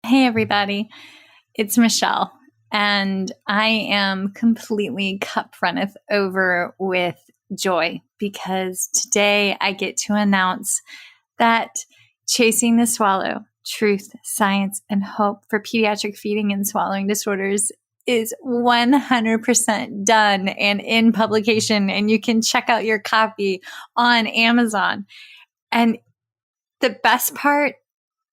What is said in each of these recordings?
Hey, everybody. It's Michelle, and I am completely cup runneth over with joy because today I get to announce that Chasing the Swallow, Truth, Science, and Hope for Pediatric Feeding and Swallowing Disorders is 100% done and in publication, and you can check out your copy on Amazon. And the best part,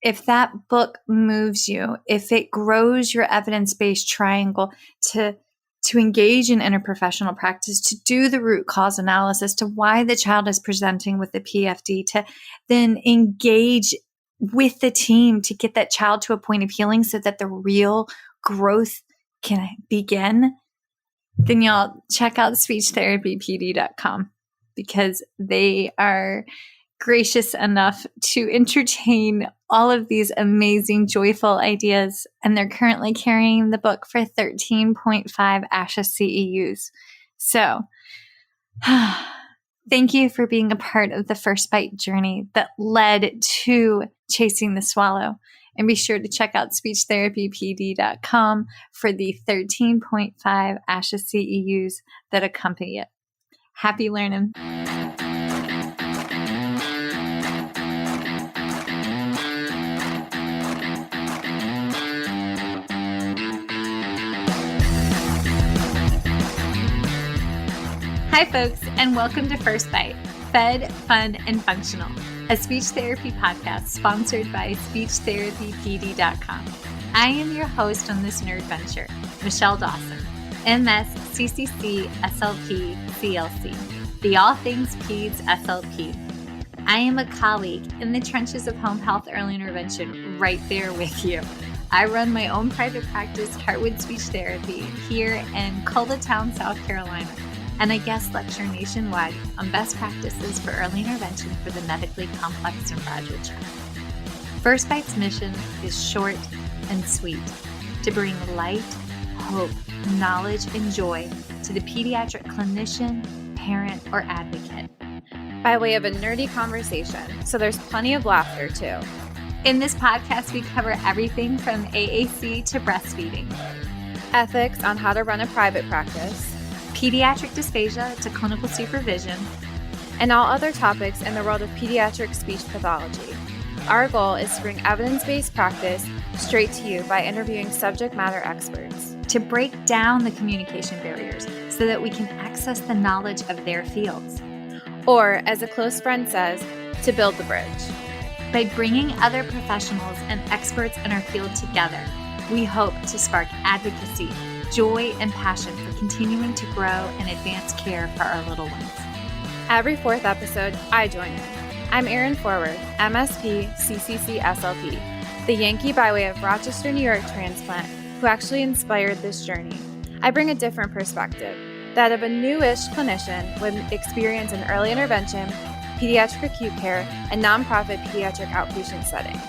if that book moves you, if it grows your evidence-based triangle to engage in interprofessional practice, to do the root cause analysis to why the child is presenting with the PFD, to then engage with the team to get that child to a point of healing so that the real growth can begin, then y'all check out speechtherapypd.com because they are gracious enough to entertain all of these amazing, joyful ideas. And they're currently carrying the book for 13.5 ASHA CEUs. So thank you for being a part of the First Bite journey that led to Chasing the Swallow. And be sure to check out speechtherapypd.com for the 13.5 ASHA CEUs that accompany it. Happy learning. Hi, folks, and welcome to First Bite, Fed, Fun, and Functional, a speech therapy podcast sponsored by speechtherapypd.com. I am your host on this nerd venture, Michelle Dawson, MS, CCC, SLP, CLC, the All Things Peds SLP. I am a colleague in the trenches of home health early intervention right there with you. I run my own private practice, Heartwood Speech Therapy, here in Coletown, South Carolina, and I guest lecture nationwide on best practices for early intervention for the medically complex and fragile child. First Bite's mission is short and sweet, to bring light, hope, knowledge, and joy to the pediatric clinician, parent, or advocate. By way of a nerdy conversation, so there's plenty of laughter too. In this podcast, we cover everything from AAC to breastfeeding, ethics on how to run a private practice, pediatric dysphagia to clinical supervision, and all other topics in the world of pediatric speech pathology. Our goal is to bring evidence-based practice straight to you by interviewing subject matter experts. To break down the communication barriers so that we can access the knowledge of their fields. Or, as a close friend says, to build the bridge. By bringing other professionals and experts in our field together, we hope to spark advocacy, joy, and passion for continuing to grow and advance care for our little ones. Every fourth episode, I join in. I'm Erin Forward, MSP, CCC-SLP, the Yankee by way of Rochester, New York transplant who actually inspired this journey. I bring a different perspective, that of a newish clinician with experience in early intervention, pediatric acute care, and nonprofit pediatric outpatient settings.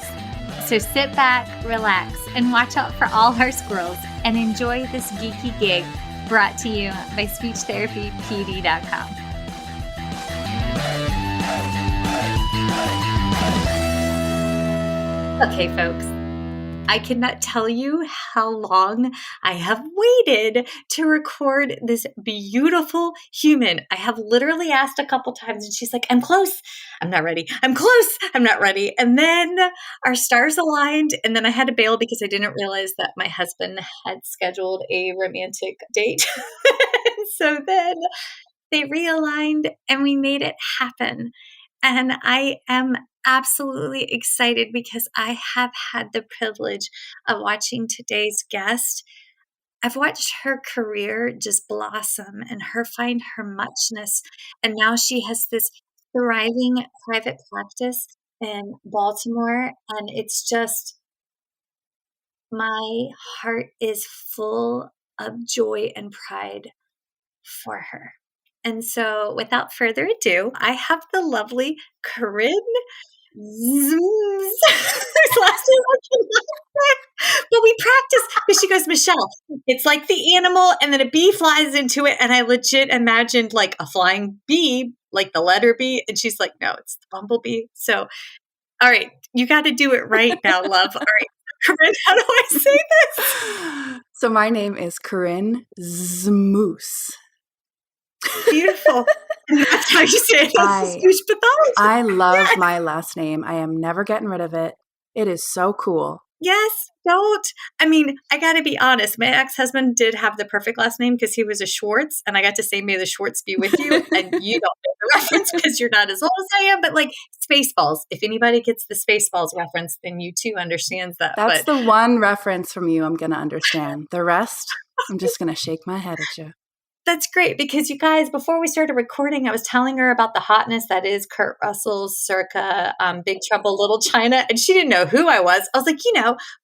So sit back, relax, and watch out for all our squirrels and enjoy this geeky gig brought to you by speechtherapypd.com. Okay, folks. I cannot tell you how long I have waited to record this beautiful human. I have literally asked a couple times and she's like, I'm close. I'm not ready. I'm close. I'm not ready. And then our stars aligned and then I had to bail because I didn't realize that my husband had scheduled a romantic date. So then they realigned and we made it happen. And I am absolutely excited because I have had the privilege of watching today's guest. I've watched her career just blossom and her find her muchness. And now she has this thriving private practice in Baltimore. And it's just, my heart is full of joy and pride for her. And so without further ado, I have the lovely Corinne Zmoos. Last name I cannot, but we practice. But she goes, Michelle, it's like the animal, and then a bee flies into it, and I legit imagined like a flying bee, like the letter B, and she's like, no, it's the bumblebee. So, all right, you got to do it right now, love. All right, Corinne, how do I say this? So my name is Corinne Zmoos. Beautiful. And that's how you say it as a speech pathologist. I love my last name. I am never getting rid of it. It is so cool. Yes, don't. I mean, I got to be honest. My ex-husband did have the perfect last name because he was a Schwartz, and I got to say, may the Schwartz be with you. And you don't know the reference because you're not as old as I am, but like Spaceballs. If anybody gets the Spaceballs reference, then you too understands that. That's the one reference from you I'm going to understand. The rest, I'm just going to shake my head at you. That's great because you guys, before we started recording, I was telling her about the hotness that is Kurt Russell's circa Big Trouble Little China, and she didn't know who I was. I was like,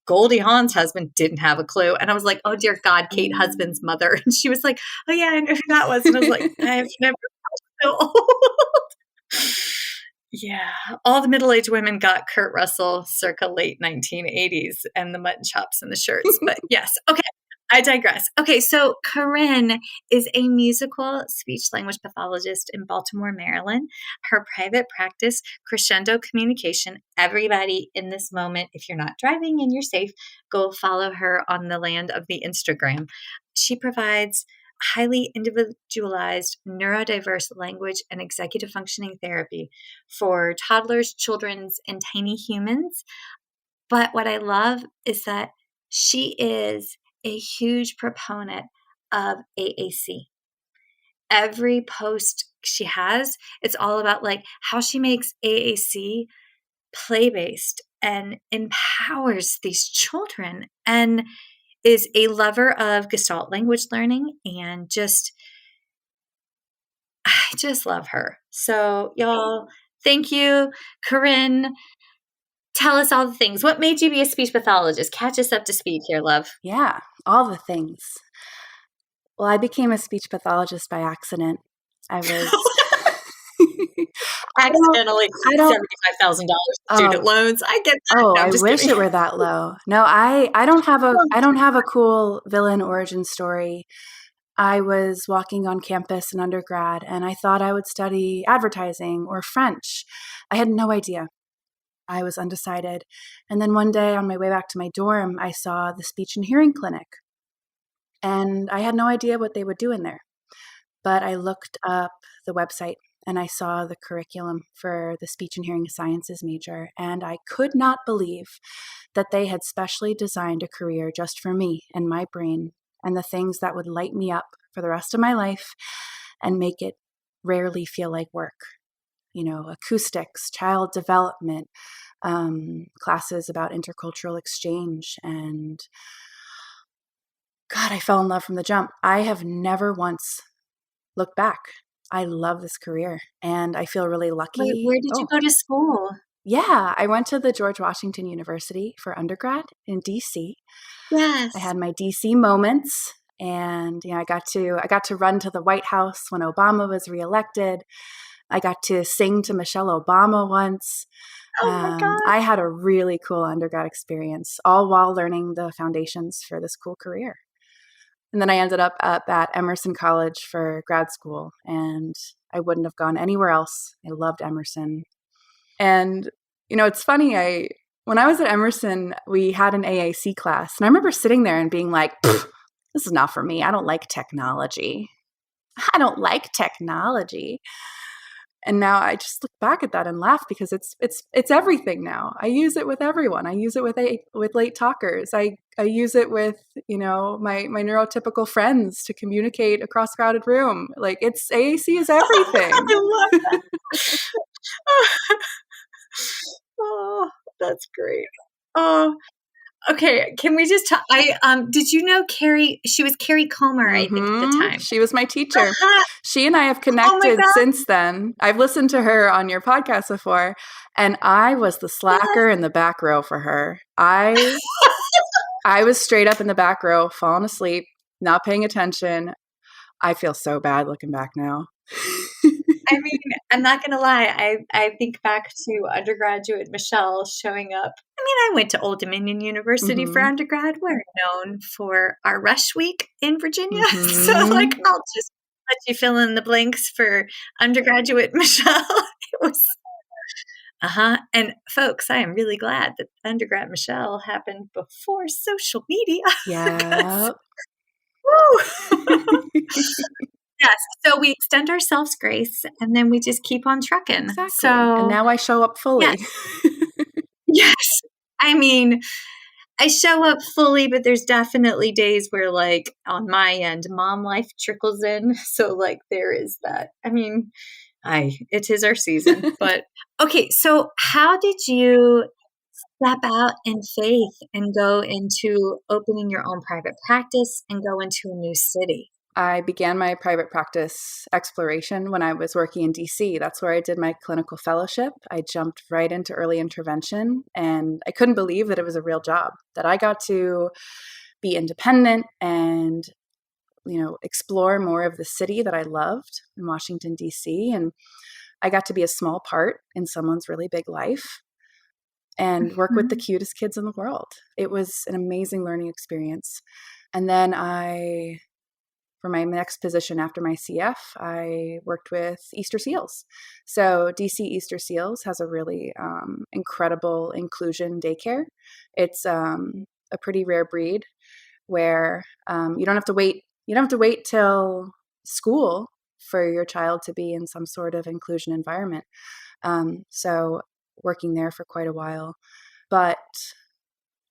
Goldie Hawn's husband didn't have a clue. And I was like, oh, dear God, Kate Husband's mother. And she was like, oh, yeah, I know who that was. And I was like, I've never felt so old. Yeah, all the middle-aged women got Kurt Russell circa late 1980s and the mutton chops and the shirts. But yes, okay. I digress. Okay, so Corinne is a musical speech-language pathologist in Baltimore, Maryland. Her private practice, Crescendo Communication. Everybody in this moment, if you're not driving and you're safe, go follow her on the land of the Instagram. She provides highly individualized, neurodiverse language and executive functioning therapy for toddlers, children's, and tiny humans. But what I love is that she is a huge proponent of AAC. Every post she has, it's all about like how she makes AAC play-based and empowers these children and is a lover of Gestalt language learning and I just love her. So y'all, thank you, Corinne. Tell us all the things. What made you be a speech pathologist? Catch us up to speed here, love. Yeah, all the things. Well, I became a speech pathologist by accident. I was accidentally $75,000 student loans. I get that. Oh, no, I wish kidding. It were that low. No, I don't have a cool villain origin story. I was walking on campus in undergrad and I thought I would study advertising or French. I had no idea. I was undecided. And then one day on my way back to my dorm, I saw the speech and hearing clinic. And I had no idea what they would do in there. But I looked up the website and I saw the curriculum for the speech and hearing sciences major. And I could not believe that they had specially designed a career just for me and my brain and the things that would light me up for the rest of my life and make it rarely feel like work. Acoustics, child development, classes about intercultural exchange. And God, I fell in love from the jump. I have never once looked back. I love this career and I feel really lucky. Wait, where did you go to school? Yeah, I went to the George Washington University for undergrad in DC. Yes. I had my DC moments and I got to run to the White House when Obama was reelected. I got to sing to Michelle Obama once. Oh my God. I had a really cool undergrad experience, all while learning the foundations for this cool career. And then I ended up at Emerson College for grad school, and I wouldn't have gone anywhere else. I loved Emerson. And, it's funny, when I was at Emerson, we had an AAC class, and I remember sitting there and being like, this is not for me. I don't like technology. And now I just look back at that and laugh because it's everything now. I use it with everyone. I use it with late talkers. I use it with my neurotypical friends to communicate across a crowded room. Like AAC is everything. I love that. Oh, that's great. Oh, okay. Can we just talk? Did you know Carrie? She was Carrie Comer, I think, at the time. She was my teacher. She and I have connected since then. I've listened to her on your podcast before, and I was the slacker in the back row for her. I was straight up in the back row, falling asleep, not paying attention. I feel so bad looking back now. I mean, I'm not going to lie. I think back to undergraduate Michelle showing up. I mean, I went to Old Dominion University for undergrad. We're known for our rush week in Virginia. So, I'll just let you fill in the blanks for undergraduate Michelle. It was, And folks, I am really glad that undergrad Michelle happened before social media. Yeah. Woo! Yes. So we extend ourselves grace and then we just keep on trucking. Exactly. So, and now I show up fully. Yes. I mean, I show up fully, but there's definitely days where, like, on my end, mom life trickles in. So, like, there is that. I mean, it is our season. But okay, so how did you step out in faith and go into opening your own private practice and go into a new city? I began my private practice exploration when I was working in DC. That's where I did my clinical fellowship. I jumped right into early intervention, and I couldn't believe that it was a real job, that I got to be independent and, explore more of the city that I loved in Washington, DC. And I got to be a small part in someone's really big life and work with the cutest kids in the world. It was an amazing learning experience. And then for my next position after my CF, I worked with Easter Seals. So DC Easter Seals has a really incredible inclusion daycare. It's a pretty rare breed where you don't have to wait. You don't have to wait till school for your child to be in some sort of inclusion environment. So working there for quite a while, but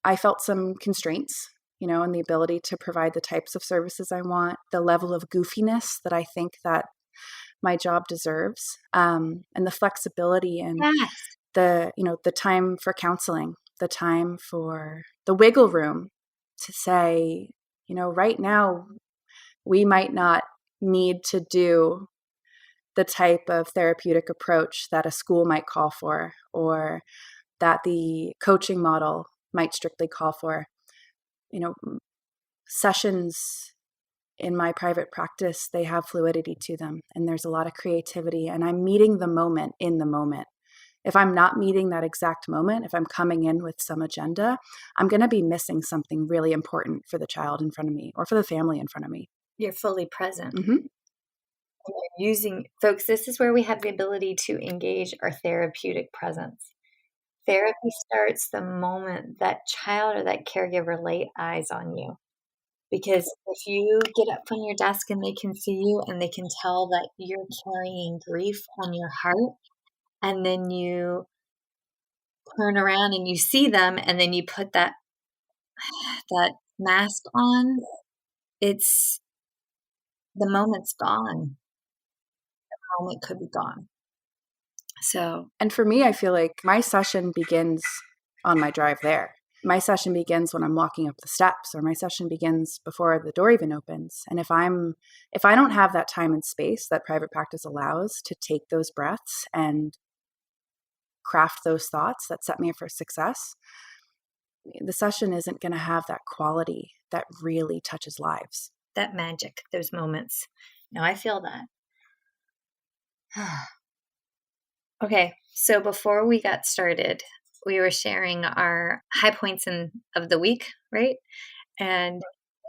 I felt some constraints, and the ability to provide the types of services I want, the level of goofiness that I think that my job deserves, and the flexibility and the time for counseling, the time for the wiggle room to say, right now we might not need to do the type of therapeutic approach that a school might call for, or that the coaching model might strictly call for. Sessions in my private practice, they have fluidity to them, and there's a lot of creativity, and I'm meeting the moment in the moment. If I'm not meeting that exact moment, if I'm coming in with some agenda, I'm going to be missing something really important for the child in front of me or for the family in front of me. You're fully present. Mm-hmm. Folks, this is where we have the ability to engage our therapeutic presence. Therapy starts the moment that child or that caregiver lay eyes on you. Because if you get up from your desk and they can see you and they can tell that you're carrying grief on your heart, and then you turn around and you see them and then you put that mask on, the moment's gone. The moment could be gone. So, and for me, I feel like my session begins on my drive there. My session begins when I'm walking up the steps, or my session begins before the door even opens. And if I don't have that time and space that private practice allows to take those breaths and craft those thoughts that set me up for success, the session isn't going to have that quality that really touches lives. That magic, those moments. No, I feel that. Okay, so before we got started, we were sharing our high points of the week, right? And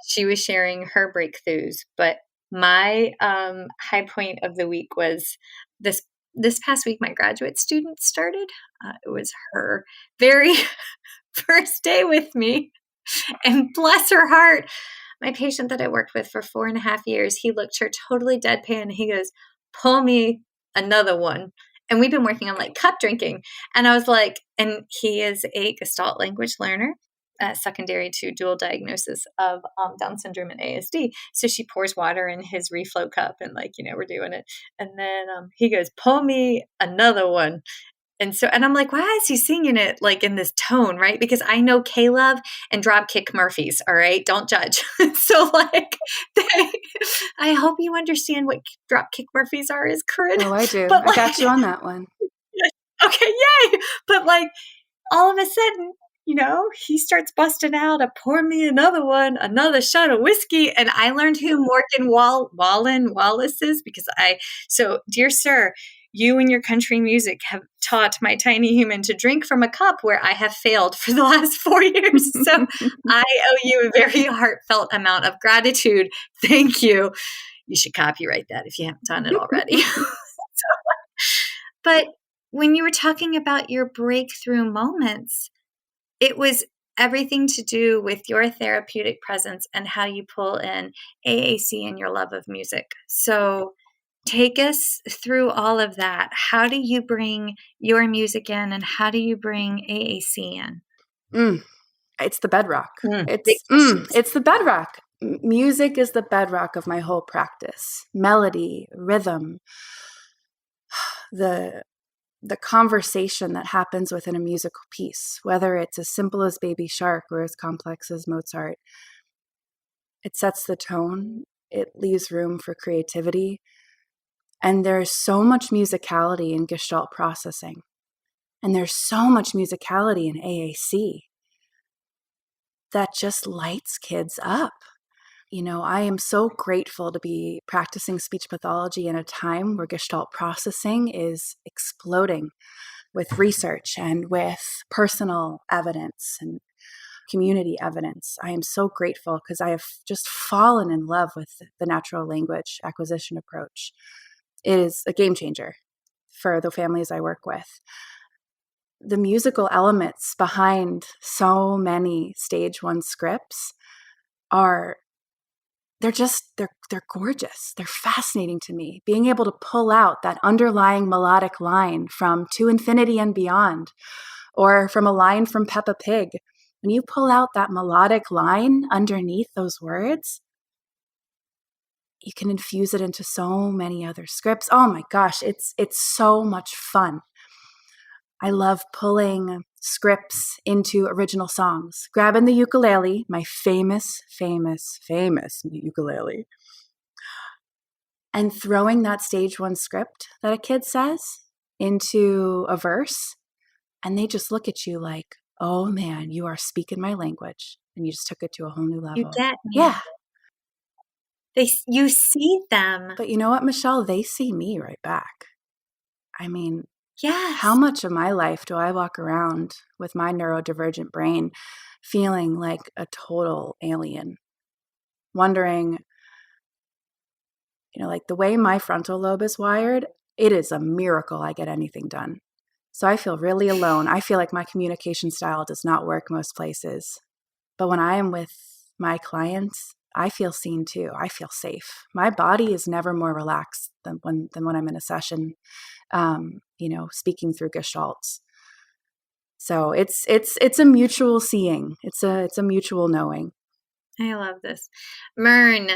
she was sharing her breakthroughs. But my high point of the week was this past week, my graduate student started. It was her very first day with me. And bless her heart, my patient that I worked with for 4.5 years, he looked her totally deadpan and he goes, "Pull me another one." And we've been working on like cup drinking. And I was like, and he is a Gestalt language learner, secondary to dual diagnosis of Down syndrome and ASD. So she pours water in his reflow cup and we're doing it. And then he goes, "Pull me another one." And I'm like, why is he singing it like in this tone, right? Because I know K-Love and Dropkick Murphys, all right? Don't judge. So I hope you understand what Dropkick Murphys are, is Corinne. Oh, I do. But I got you on that one. Okay, yay! But all of a sudden, he starts busting out a "pour me another one, another shot of whiskey." And I learned who Morgan Wallen Wallace is because so dear sir, you and your country music have taught my tiny human to drink from a cup where I have failed for the last 4 years. So I owe you a very heartfelt amount of gratitude. Thank you. You should copyright that if you haven't done it already. But when you were talking about your breakthrough moments, it was everything to do with your therapeutic presence and how you pull in AAC and your love of music. So take us through all of that. How do you bring your music in, and how do you bring AAC in? It's the bedrock. Big It's the bedrock. Music is the bedrock of my whole practice. Melody, rhythm, the conversation that happens within a musical piece, whether it's as simple as Baby Shark or as complex as Mozart. It sets the tone. It leaves room for creativity. And there's so much musicality in Gestalt processing. And there's so much musicality in AAC that just lights kids up. I am so grateful to be practicing speech pathology in a time where Gestalt processing is exploding with research and with personal evidence and community evidence. I am so grateful because I have just fallen in love with the natural language acquisition approach. It is a game changer for the families I work with. The musical elements behind so many stage 1 scripts they're gorgeous. They're fascinating to me. Being able to pull out that underlying melodic line from To Infinity and Beyond, or from a line from Peppa Pig. When you pull out that melodic line underneath those words, you can infuse it into so many other scripts. Oh my gosh, it's so much fun. I love pulling scripts into original songs, grabbing the ukulele, my famous ukulele, and throwing that stage 1 script that a kid says into a verse, and they just look at you like, oh man, you are speaking my language, and you just took it to a whole new level. You get me. Yeah. You see them. But you know what, Michelle? They see me right back. I mean, yes. How much of my life do I walk around with my neurodivergent brain feeling like a total alien? Wondering, like the way my frontal lobe is wired, it is a miracle I get anything done. So I feel really alone. I feel like my communication style does not work most places. But when I am with my clients, I feel seen too. I feel safe. My body is never more relaxed than when I'm in a session, speaking through Gestalts. So it's a mutual seeing. It's a mutual knowing. I love this. Mern,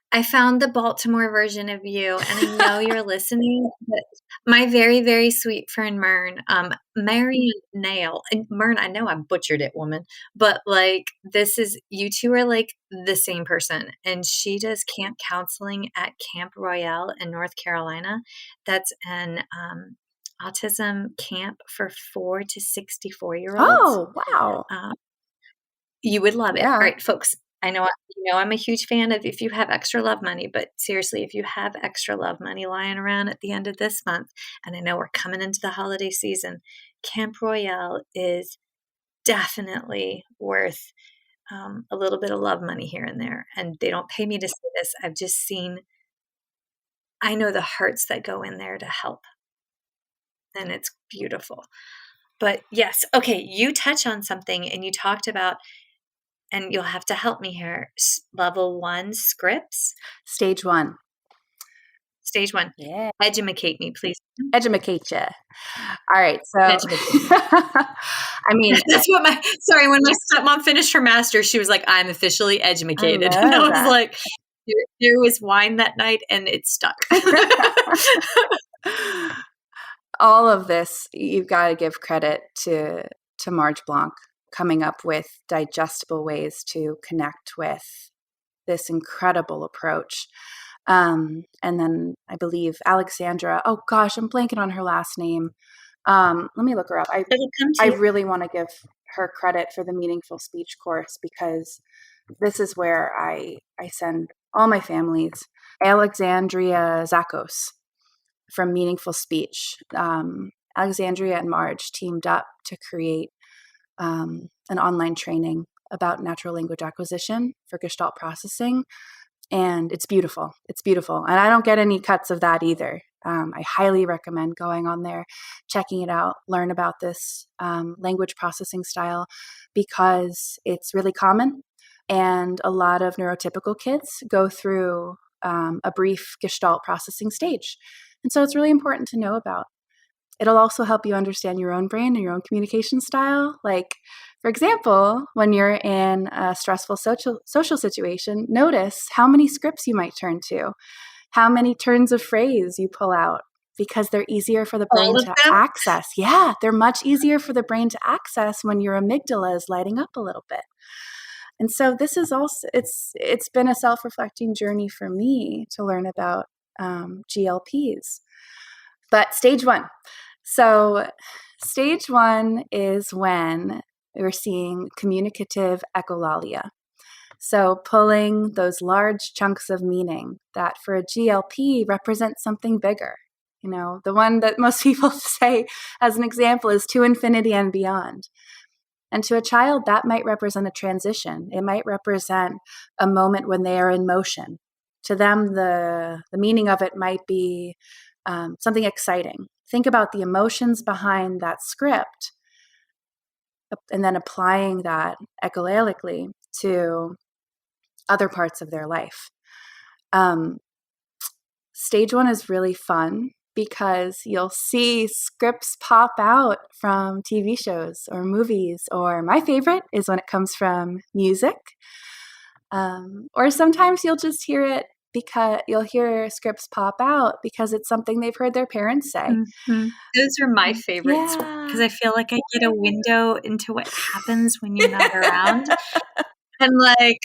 I found the Baltimore version of you, and I know you're listening. But my very, very sweet friend Mern, Marion Nail. And Mern, I know I butchered it, woman, but you two are like the same person. And she does camp counseling at Camp Royale in North Carolina. That's an autism camp for 4 to 64-year-olds. Oh, wow. You would love it. Yeah. All right, folks. I know I'm a huge fan of if you have extra love money, but seriously, if you have extra love money lying around at the end of this month, and I know we're coming into the holiday season, Camp Royale is definitely worth a little bit of love money here and there. And they don't pay me to say this. I've just seen, I know the hearts that go in there to help. And it's beautiful. But yes, okay, you touch on something and you talked about, and you'll have to help me here, level 1 scripts. Stage 1. Stage 1. Yeah. Edumacate me, please. Educate you. All right. So, I mean, that's what when my stepmom finished her master's, she was like, I'm officially edumacated. And I was like, there was wine that night and it stuck. All of this, you've got to give credit to Marge Blanc coming up with digestible ways to connect with this incredible approach. And then I believe Alexandra, oh gosh, I'm blanking on her last name. Let me look her up. I really want to give her credit for the Meaningful Speech course, because this is where I send all my families. Alexandria Zakos from Meaningful Speech. Alexandria and Marge teamed up to create an online training about natural language acquisition for Gestalt processing. And it's beautiful. It's beautiful. And I don't get any cuts of that either. I highly recommend going on there, checking it out, learn about this language processing style, because it's really common. And a lot of neurotypical kids go through a brief Gestalt processing stage. And so it's really important to know about. It'll also help you understand your own brain and your own communication style. Like, for example, when you're in a stressful social situation, notice how many scripts you might turn to, how many turns of phrase you pull out, because they're easier for the brain to access. Yeah, they're much easier for the brain to access when your amygdala is lighting up a little bit. And so this is also, it's been a self-reflecting journey for me to learn about GLPs. But stage one. So stage one is when we're seeing communicative echolalia. So pulling those large chunks of meaning that for a GLP represents something bigger. You know, the one that most people say as an example is to infinity and beyond. And to a child, that might represent a transition. It might represent a moment when they are in motion. To them, the meaning of it might be something exciting. Think about the emotions behind that script and then applying that echolalically to other parts of their life. Stage one is really fun because you'll see scripts pop out from TV shows or movies, or my favorite is when it comes from music. Or sometimes you'll just hear it because you'll hear scripts pop out because it's something they've heard their parents say. Mm-hmm. Those are my favorites because I feel like I get a window into what happens when you're not around. And like,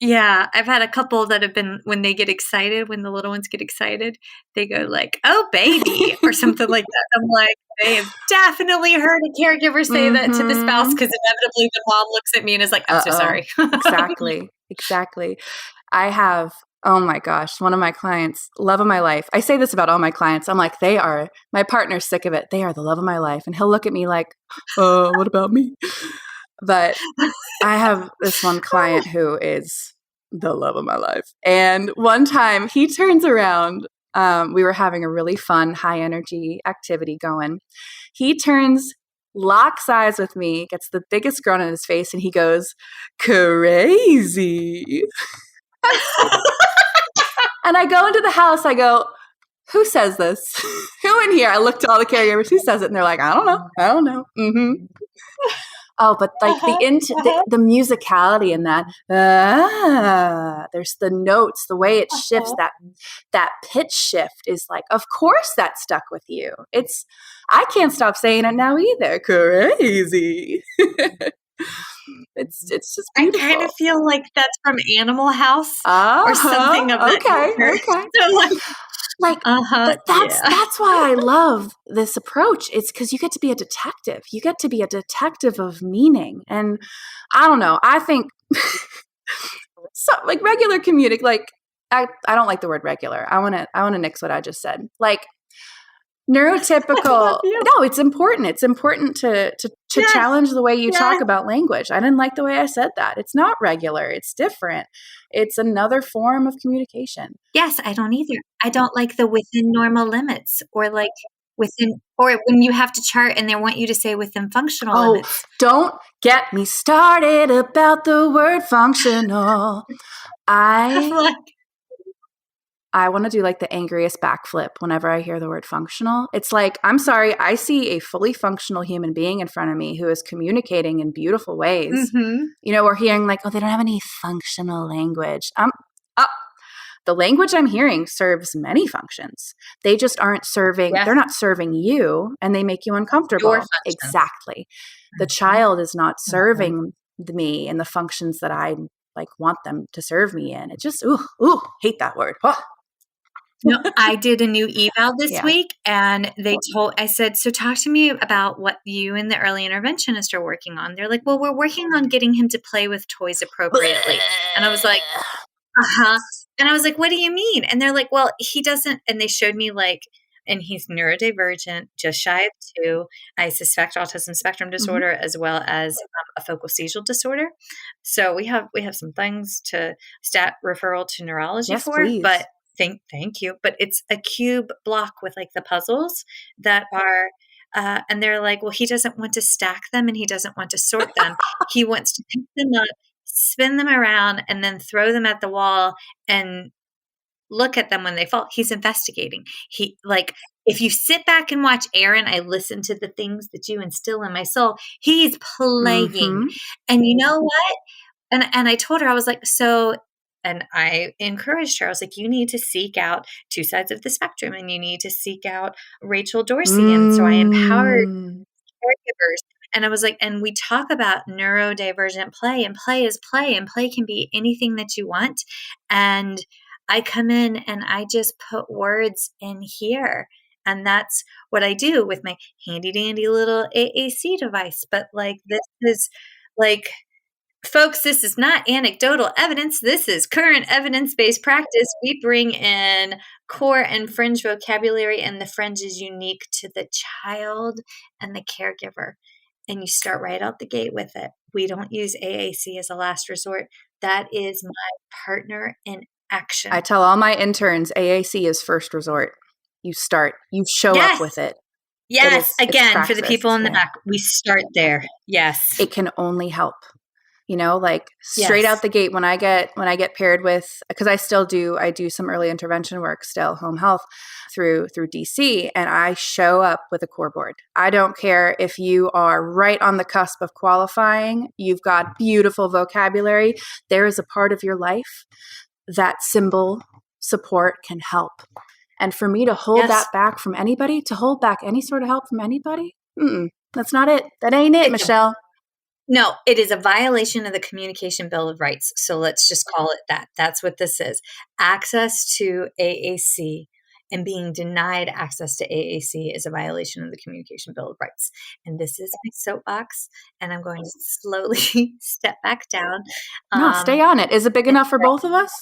yeah, I've had a couple that have been, when they get excited, when the little ones get excited, they go like, "Oh, baby," or something like that. I'm like, they have definitely heard a caregiver say that to the spouse, because inevitably the mom looks at me and is like, "I'm so sorry." Exactly. I have, oh my gosh, one of my clients, love of my life. I say this about all my clients. I'm like, my partner's sick of it. They are the love of my life. And he'll look at me like, what about me? But I have this one client who is the love of my life. And one time he turns around, we were having a really fun, high energy activity going. He turns, locks eyes with me, gets the biggest grin on his face, and he goes, "Crazy." And I go into the house, I go, "Who says this? Who in here?" I looked at all the caregivers, "Who says it?" And they're like, I don't know. Mm-hmm. Oh, but like the musicality in that, there's the notes, the way it shifts, that pitch shift is like, of course that stuck with you. I can't stop saying it now either. Crazy. It's just beautiful. I kind of feel like that's from Animal House or something of that nature. Okay. But that's why I love this approach. It's because you get to be a detective. You get to be a detective of meaning. And I don't know. I think so, like regular comedic, like I don't like the word regular. I want to nix what I just said. Like neurotypical. No, it's important. It's important to challenge the way you talk about language. I didn't like the way I said that. It's not regular. It's different. It's another form of communication. Yes, I don't either. I don't like the within normal limits, or like within, or when you have to chart and they want you to say within functional limits. Don't get me started about the word functional. I want to do like the angriest backflip whenever I hear the word functional. It's like, I'm sorry, I see a fully functional human being in front of me who is communicating in beautiful ways. Mm-hmm. You know, we're hearing like, oh, they don't have any functional language. The language I'm hearing serves many functions. They just aren't serving, they're not serving you, and they make you uncomfortable. Exactly. The child is not serving me in the functions that I like want them to serve me in. It just, hate that word. Oh. No, I did a new eval this week, and I said, so talk to me about what you and the early interventionist are working on. They're like, well, we're working on getting him to play with toys appropriately. And I was like, And I was like, what do you mean? And they're like, well, he doesn't. And they showed me like, and he's neurodivergent, just shy of 2. I suspect autism spectrum disorder, as well as a focal seizure disorder. So we have some things to referral to neurology for, please. But thank you. But it's a cube block with like the puzzles that are, and they're like, well, he doesn't want to stack them and he doesn't want to sort them. He wants to pick them up, spin them around, and then throw them at the wall and look at them when they fall. He's investigating. He like, if you sit back and watch Aaron, I listen to the things that you instill in my soul. He's playing. Mm-hmm. And you know what? And I told her, I was like, so, and I encouraged her, I was like, you need to seek out two sides of the spectrum and you need to seek out Rachel Dorsey. And so I empowered caregivers. And I was like, and we talk about neurodivergent play, and play is play, and play can be anything that you want. And I come in and I just put words in here. And that's what I do with my handy dandy little AAC device. But like, this is like, folks, this is not anecdotal evidence. This is current evidence-based practice. We bring in core and fringe vocabulary, and the fringe is unique to the child and the caregiver. And you start right out the gate with it. We don't use AAC as a last resort. That is my partner in action. I tell all my interns, AAC is first resort. You show up with it. Yes. Again, for the people in the back, we start there. Yes. It can only help. Like straight out the gate when I get paired with, because I do some early intervention work still, home health through DC, and I show up with a core board. I don't care if you are right on the cusp of qualifying, you've got beautiful vocabulary. There is a part of your life that symbol support can help. And for me to hold that back from anybody, to hold back any sort of help from anybody, that's not it. That ain't it, Michelle. No, it is a violation of the Communication Bill of Rights. So let's just call it that. That's what this is. Access to AAC and being denied access to AAC is a violation of the Communication Bill of Rights. And this is my soapbox, and I'm going to slowly step back down. No, stay on it. Is it big enough for both of us?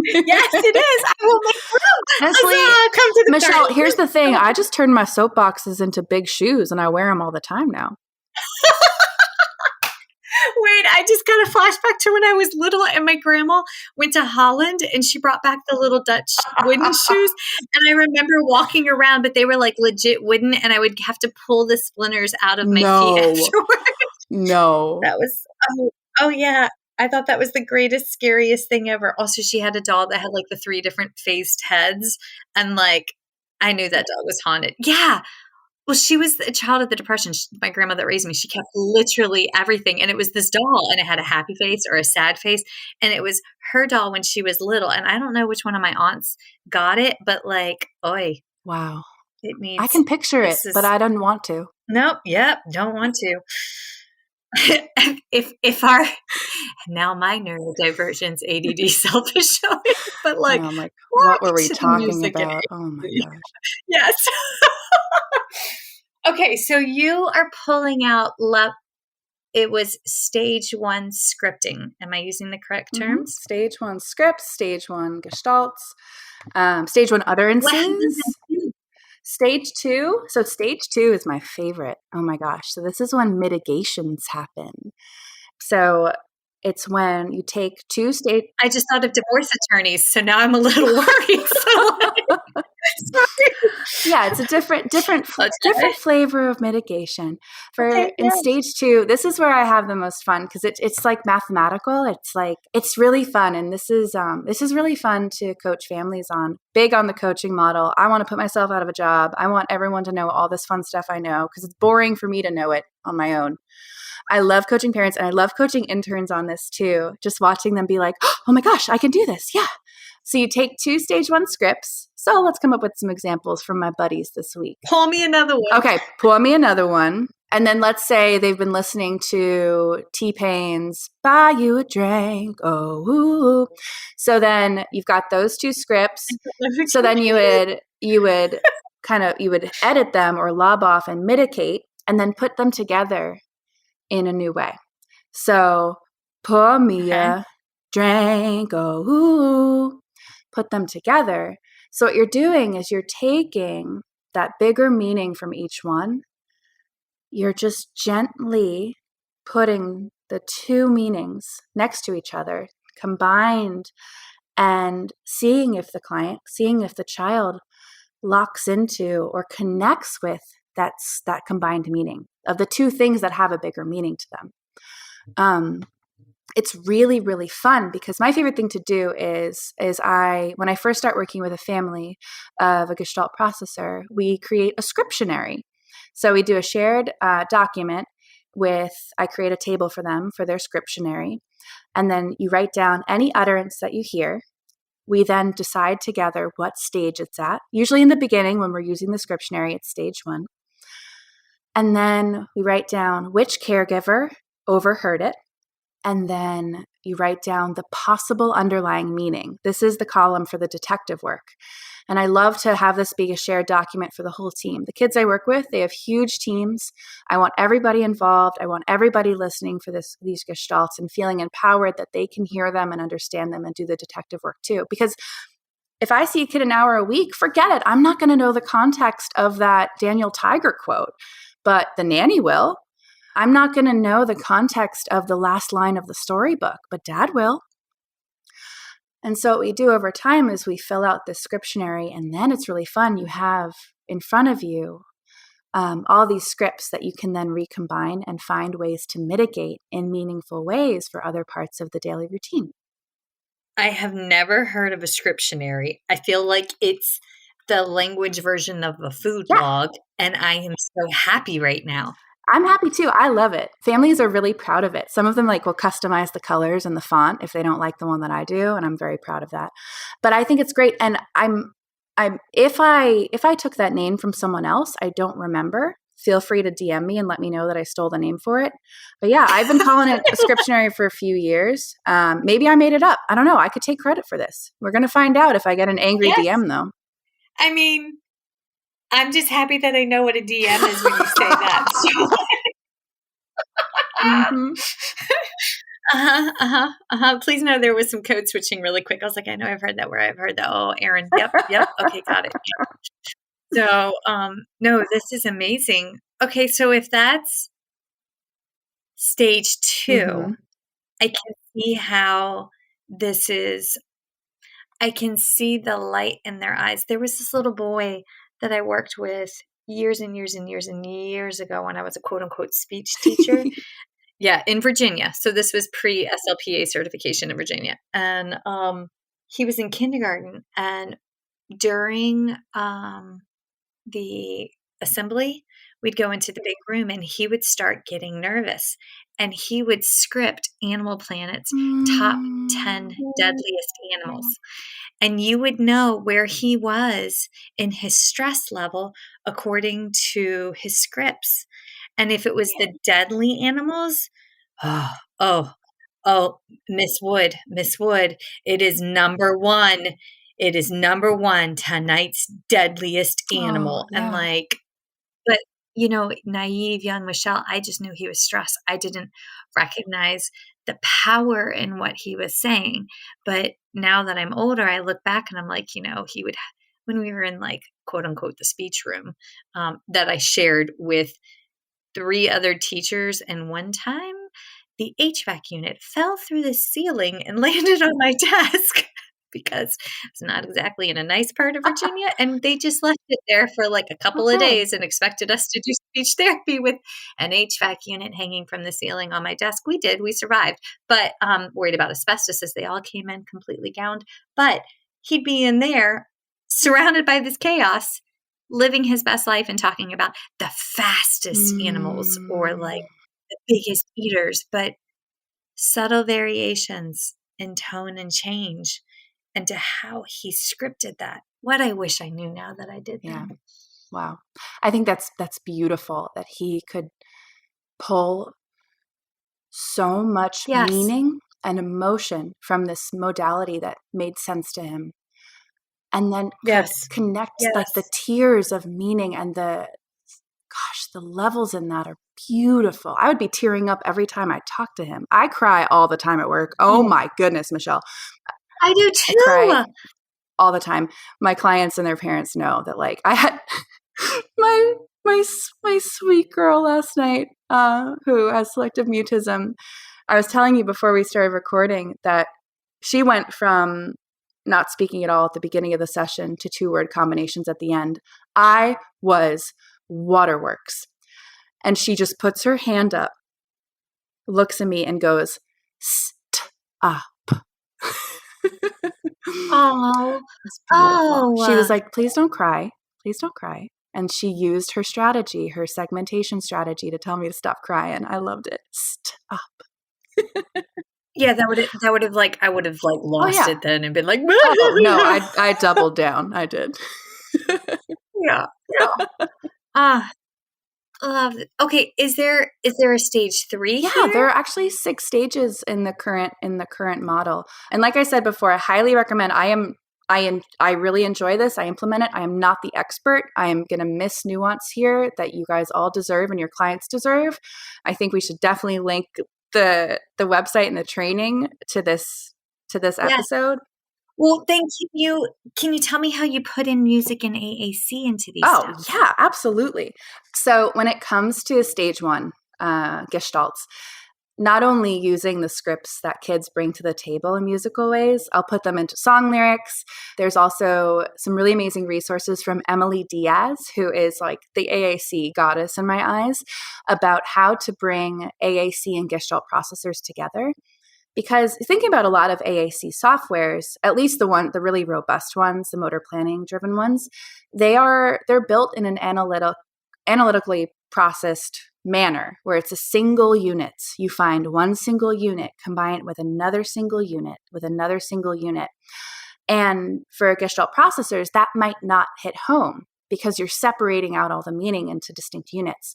Yes, it is. I will make room. Honestly, Michelle, here's the thing. I just turned my soapboxes into big shoes, and I wear them all the time now. Wait, I just got a flashback to when I was little and my grandma went to Holland and she brought back the little Dutch wooden shoes. And I remember walking around, but they were like legit wooden, and I would have to pull the splinters out of my feet afterwards. No. That was, oh yeah. I thought that was the greatest, scariest thing ever. Also, she had a doll that had like the 3 different faced heads. And like, I knew that dog was haunted. Yeah. Well, she was a child of the Depression. My grandma that raised me, she kept literally everything. And it was this doll, and it had a happy face or a sad face. And it was her doll when she was little. And I don't know which one of my aunts got it, but like, oi. Wow. It needs, I can picture it, but I don't want to. Nope. Yep. Don't want to. if our, now my neurodivergence ADD self is showing, but like, I'm like, what were we talking about? Oh my gosh. Yes. Okay, so you are pulling out it was stage 1 scripting. Am I using the correct terms? Stage 1 scripts, stage 1 gestalts, stage 1 utterances. Stage 2. So stage 2 is my favorite. Oh my gosh. So this is when mitigations happen. So it's when you take 2 stage. I just thought of divorce attorneys, so now I'm a little worried. Yeah, it's a different flavor of mitigation. In stage 2, this is where I have the most fun because it's like mathematical. It's really fun, and this is really fun to coach families on. Big on the coaching model. I want to put myself out of a job. I want everyone to know all this fun stuff I know because it's boring for me to know it on my own. I love coaching parents, and I love coaching interns on this too. Just watching them be like, oh my gosh, I can do this. Yeah. So you take 2 stage 1 scripts. So let's come up with some examples from my buddies this week. Pull me another one. Okay, pull me another one. And then let's say they've been listening to T-Pain's Buy You a Drink. Oh, ooh. So then you've got those 2 scripts. So then you would edit them or lob off and mitigate and then put them together in a new way. So pour me a drink. Oh, ooh. Put them together. So what you're doing is you're taking that bigger meaning from each one. You're just gently putting the 2 meanings next to each other, combined and seeing if the child locks into or connects with that combined meaning of the two things that have a bigger meaning to them. It's really, really fun because my favorite thing to do is when I first start working with a family of a Gestalt processor, we create a scriptionary. So we do a shared document I create a table for them for their scriptionary. And then you write down any utterance that you hear. We then decide together what stage it's at. Usually in the beginning, when we're using the scriptionary, it's stage 1. And then we write down which caregiver overheard it. And then you write down the possible underlying meaning. This is the column for the detective work. And I love to have this be a shared document for the whole team. The kids I work with, they have huge teams. I want everybody involved. I want everybody listening for these gestalts and feeling empowered that they can hear them and understand them and do the detective work too. Because if I see a kid an hour a week, forget it. I'm not going to know the context of that Daniel Tiger quote, but the nanny will. I'm not going to know the context of the last line of the storybook, but Dad will. And so what we do over time is we fill out this scriptionary, and then it's really fun. You have in front of you all these scripts that you can then recombine and find ways to mitigate in meaningful ways for other parts of the daily routine. I have never heard of a scriptionary. I feel like it's the language version of a food log, and I am so happy right now. I'm happy too. I love it. Families are really proud of it. Some of them will customize the colors and the font if they don't like the one that I do, and I'm very proud of that. But I think it's great. And if I took that name from someone else, I don't remember. Feel free to DM me and let me know that I stole the name for it. But yeah, I've been calling it a scriptionary for a few years. Maybe I made it up. I don't know. I could take credit for this. We're going to find out if I get an angry DM though. I mean, I'm just happy that I know what a DM is when you say that. Mm-hmm. Please know there was some code switching really quick. I was like, I know I've heard that where I've heard that. Oh, Aaron. Yep. Okay, got it. So, no, this is amazing. Okay, so if that's stage 2, I can see how this is. I can see the light in their eyes. There was this little boy that I worked with years and years and years and years ago when I was a quote unquote speech teacher. In Virginia. So this was pre-SLPA certification in Virginia. And he was in kindergarten, and during the assembly, we'd go into the big room and he would start getting nervous, and he would script Animal Planet's top 10 deadliest animals. And you would know where he was in his stress level according to his scripts. And if it was the deadly animals, Miss Wood, it is number 1. It is number 1, tonight's deadliest animal. And but naive young Michelle, I just knew he was stressed. I didn't recognize the power in what he was saying. But now that I'm older, I look back and I'm like, he would, when we were in quote unquote, the speech room that I shared with 3 other teachers. And one time the HVAC unit fell through the ceiling and landed on my desk because it's not exactly in a nice part of Virginia. And they just left it there for a couple of days and expected us to do speech therapy with an HVAC unit hanging from the ceiling on my desk. We did. We survived. But worried about asbestos as they all came in completely gowned. But he'd be in there surrounded by this chaos, living his best life and talking about the fastest animals or the biggest eaters, but subtle variations in tone and change. And to how he scripted that. What I wish I knew now that I did that. Yeah. Wow. I think that's beautiful that he could pull so much meaning and emotion from this modality that made sense to him. And then connect the tiers of meaning and the levels in that are beautiful. I would be tearing up every time I talk to him. I cry all the time at work. Oh my goodness, Michelle. I do too. I cry all the time. My clients and their parents know that I had my sweet girl last night who has selective mutism. I was telling you before we started recording that she went from not speaking at all at the beginning of the session to 2-word combinations at the end. I was waterworks. And she just puts her hand up, looks at me and goes, "Stop." Oh, She was like, "Please don't cry. Please don't cry." And she used her strategy, her segmentation strategy, to tell me to stop crying. I loved it. Stop. Yeah, that would have I would have lost it then and been like, oh, no, I doubled down. I did. Yeah. Love it. Okay, is there a stage 3 Yeah, here? there are actually 6 stages in the current model. And like I said before, I highly recommend. I really enjoy this. I implement it. I am not the expert. I am going to miss nuance here that you guys all deserve and your clients deserve. I think we should definitely link the website and the training to this episode. Well, thank you. Can you tell me how you put in music and AAC into these steps? Yeah, absolutely. So when it comes to stage 1 gestalts, not only using the scripts that kids bring to the table in musical ways, I'll put them into song lyrics. There's also some really amazing resources from Emily Diaz, who is like the AAC goddess in my eyes, about how to bring AAC and Gestalt processors together. Because thinking about a lot of AAC softwares, at least the really robust ones, the motor planning driven ones, they're built in an analytically processed manner where it's a single unit. You find one single unit, combine it with another single unit, with another single unit. And for Gestalt processors, that might not hit home because you're separating out all the meaning into distinct units.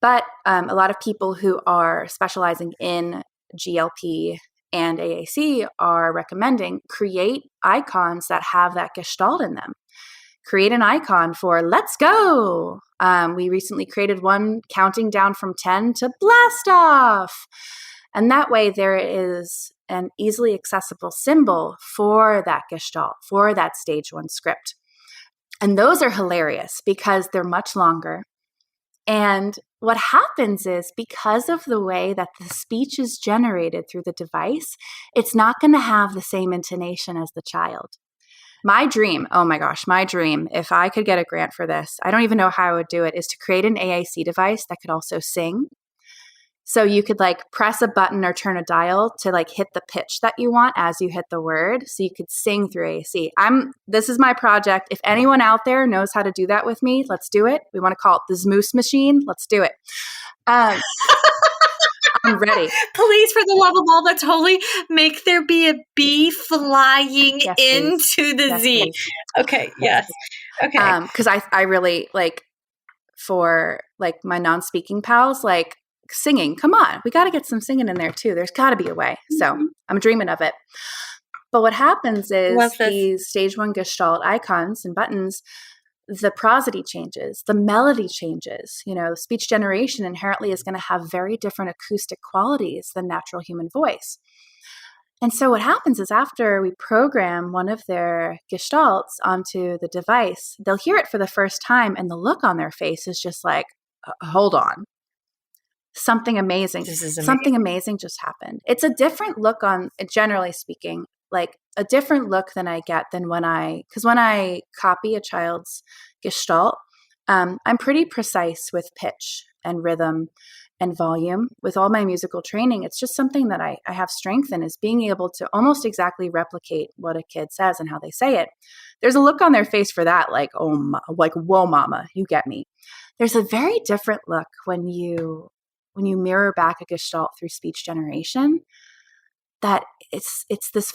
But a lot of people who are specializing in GLP and AAC are recommending create icons that have that Gestalt in them. Create an icon for let's go. We recently created one counting down from 10 to blast off. And that way there is an easily accessible symbol for that Gestalt, for that stage 1 script. And those are hilarious because they're much longer. And what happens is because of the way that the speech is generated through the device, it's not going to have the same intonation as the child. My dream, if I could get a grant for this, I don't even know how I would do it, is to create an AAC device that could also sing. So you could press a button or turn a dial to hit the pitch that you want as you hit the word. So you could sing through AAC. This is my project. If anyone out there knows how to do that with me, let's do it. We want to call it the Zmoos machine. Let's do it. I'm ready. Please, for the love of all that's holy, make there be a bee flying into the Z. Please. Okay. Yes. Okay. Because I really for my non-speaking pals, singing. Come on, we got to get some singing in there too. There's got to be a way. So I'm dreaming of it. But what happens is these stage 1 Gestalt icons and buttons, the prosody changes, the melody changes. Speech generation inherently is going to have very different acoustic qualities than natural human voice. And so what happens is after we program one of their Gestalts onto the device, they'll hear it for the first time and the look on their face is just hold on. Something amazing. Something amazing just happened. It's a different look on, generally speaking, a different look than I get than when I copy a child's Gestalt, I'm pretty precise with pitch and rhythm and volume. With all my musical training, it's just something that I have strength in, is being able to almost exactly replicate what a kid says and how they say it. There's a look on their face for that, whoa, mama, you get me. There's a very different look when you mirror back a Gestalt through speech generation, that it's this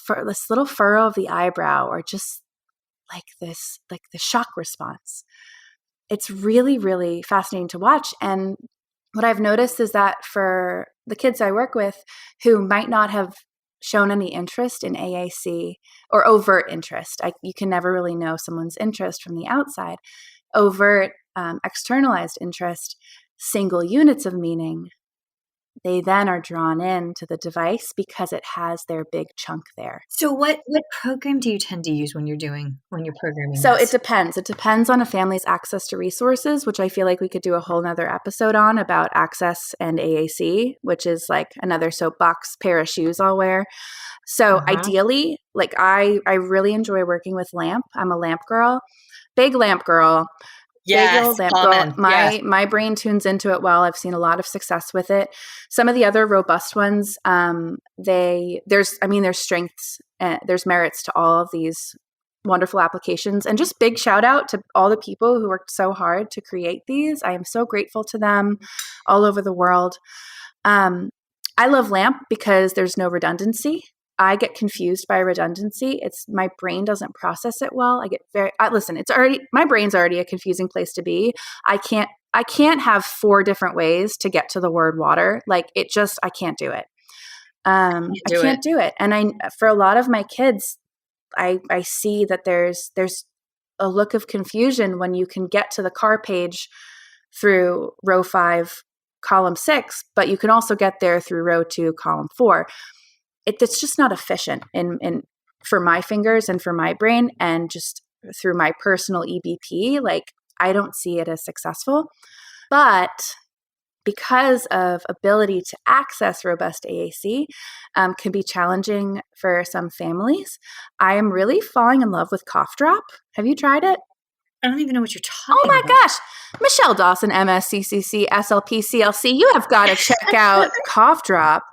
little furrow of the eyebrow, or just the shock response. It's really, really fascinating to watch. And what I've noticed is that for the kids I work with who might not have shown any interest in AAC, or overt interest, you can never really know someone's interest from the outside, overt, externalized interest, single units of meaning, they then are drawn in to the device because it has their big chunk there. So what program do you tend to use when you're programming So this? it depends. It depends on a family's access to resources, which I feel like we could do a whole nother episode on about access and AAC, which is like another soapbox pair of shoes I'll wear. So ideally, like I really enjoy working with lamp. I'm a lamp girl, big lamp girl. Yes, big old lamp girl. My brain tunes into it well. I've seen a lot of success with it. Some of the other robust ones, there's strengths, there's merits to all of these wonderful applications. And just big shout out to all the people who worked so hard to create these. I am so grateful to them all over the world. I love LAMP because there's no redundancy. I get confused by redundancy. My brain doesn't process it well. My brain's already a confusing place to be. I can't have 4 different ways to get to the word water. Like I can't do it. I can't do it. And for a lot of my kids, I see that there's a look of confusion when you can get to the car page through row 5, column 6, but you can also get there through row 2, column 4. It's just not efficient for my fingers and for my brain, and just through my personal EBP, like I don't see it as successful. But because of ability to access robust AAC can be challenging for some families, I am really falling in love with Cough Drop. Have you tried it? I don't even know what you're talking about. Oh my gosh. Michelle Dawson, MS, CCC, SLP, CLC. You have got to check out Cough Drop.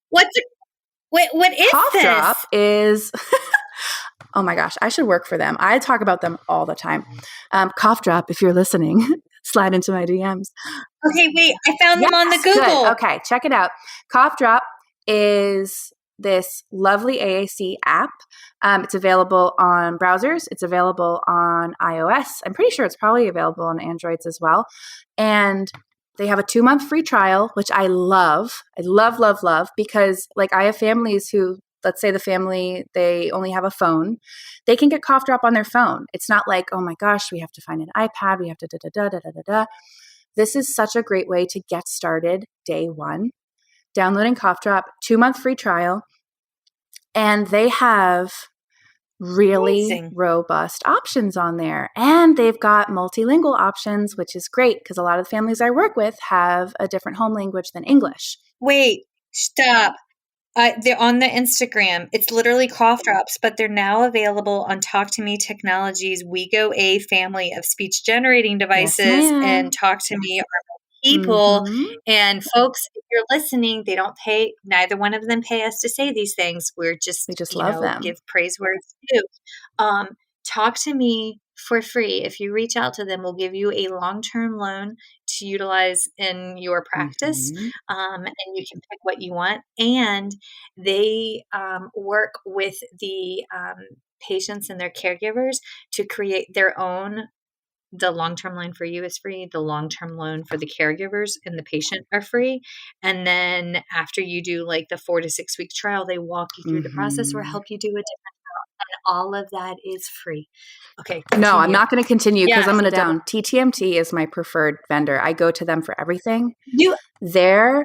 What is Cough this? Drop is, oh my gosh, I should work for them. I talk about them all the time. Cough Drop, if you're listening, slide into my DMs. Okay, wait, I found them on the Google. Good. Okay, check it out. Cough Drop is this lovely AAC app. It's available on browsers. It's available on iOS. I'm pretty sure it's probably available on Androids as well. And they have a 2-month free trial, which I love. I love, love, love, because like I have families who, let's say the family, they only have a phone. They can get Cough Drop on their phone. It's not like, oh my gosh, we have to find an iPad. We have to da-da-da-da-da-da-da. This is such a great way to get started day one. Downloading Cough Drop, 2-month free trial. And they have really robust options on there. And they've got multilingual options, which is great because a lot of the families I work with have a different home language than English. Wait, stop. They're on the Instagram. It's literally Cough Drops, but they're now available on Talk to Me Technologies WeGo A family of speech generating devices. Yes, and Talk to Me are people. Mm-hmm. And folks, if you're listening, they don't pay. Neither one of them pay us to say these things. We just love them. Give praise where it's due. Talk to Me for free. If you reach out to them, we'll give you a long-term loan to utilize in your practice. Mm-hmm. And you can pick what you want. And they work with the patients and their caregivers to create their own. The long-term loan for you is free. The long-term loan for the caregivers and the patient are free. And then after you do like the 4 to 6 week trial, they walk you through the process or help you do a different trial. And all of that is free. Okay. Continue. No, I'm not going to continue because I'm going to down. TTMT is my preferred vendor. I go to them for everything. Likewise.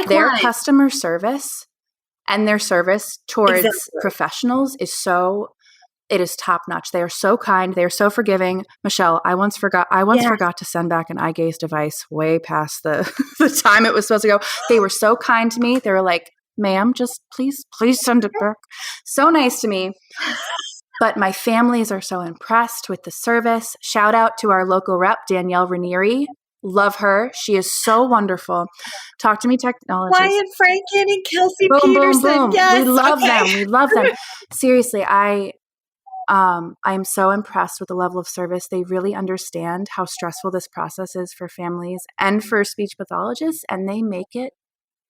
Their customer service and their service towards professionals is it is top notch. They are so kind. They are so forgiving. Michelle, I once forgot to send back an eye gaze device way past the time it was supposed to go. They were so kind to me. They were like, ma'am, just please send it back. So nice to me. But my families are so impressed with the service. Shout out to our local rep, Danielle Ranieri. Love her. She is so wonderful. Talk to Me Technologies. Wyatt Franken and Kelsey Peterson. Boom, boom. Yes. We love them. We love them. Seriously, I'm so impressed with the level of service. They really understand how stressful this process is for families and for speech pathologists, and they make it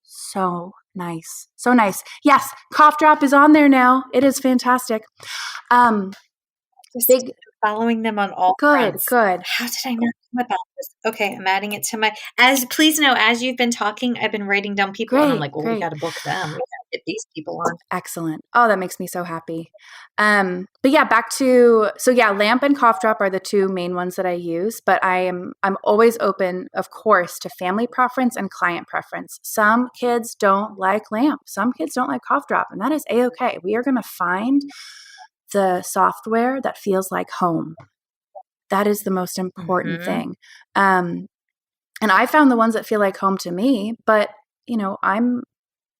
so nice. So nice. Yes, Cough Drop is on there now. It is fantastic. Following them on all fronts. Good. How did I not know about this? Okay, I'm adding it to my. Please know, as you've been talking, I've been writing down people, and I'm like, we got to book them. get these people on. Excellent. Oh, that makes me so happy. But yeah, lamp and cough drop are the two main ones that I use, but I'm always open, of course, to family preference and client preference. Some kids don't like lamp. Some kids don't like cough drop, and that is a-okay. We are going to find the software that feels like home. That is the most important thing. And I found the ones that feel like home to me, but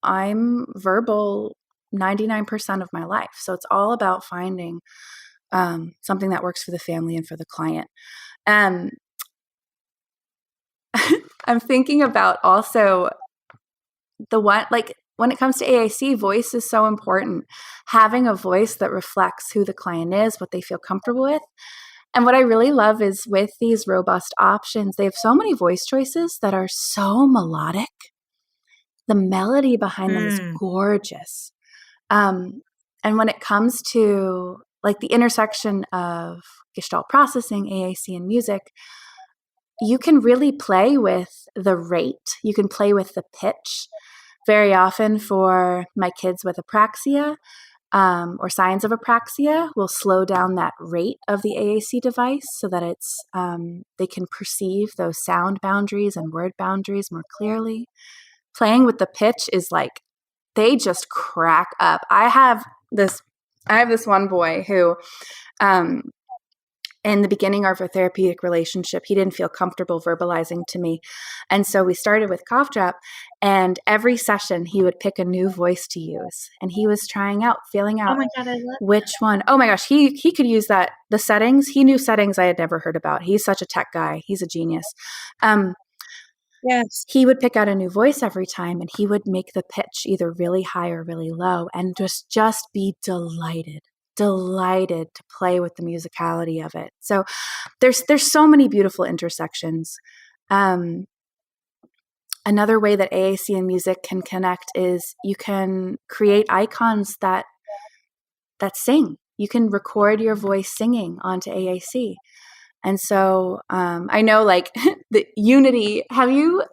I'm verbal 99% of my life. So it's all about finding something that works for the family and for the client. I'm thinking about also the one, like when it comes to AAC, voice is so important. Having a voice that reflects who the client is, what they feel comfortable with. And what I really love is with these robust options, they have so many voice choices that are so melodic. The melody behind them is gorgeous. And when it comes to like the intersection of Gestalt processing, AAC, and music, you can really play with the rate. You can play with the pitch. Very often for my kids with apraxia or signs of apraxia, we'll slow down that rate of the AAC device so that it's they can perceive those sound boundaries and word boundaries more clearly. Playing with the pitch is like, they just crack up. I have this one boy who, in the beginning of our therapeutic relationship, he didn't feel comfortable verbalizing to me. And so we started with cough drop, and every session he would pick a new voice to use. And he was feeling out Oh my God, I love which one. Oh my gosh, he could use that. The settings, he knew settings I had never heard about. He's such a tech guy. He's a genius. Yes. He would pick out a new voice every time, and he would make the pitch either really high or really low, and just be delighted to play with the musicality of it. So there's so many beautiful intersections. Another way that AAC and music can connect is you can create icons that sing. You can record your voice singing onto AAC. And so I know, like the Unity. Have you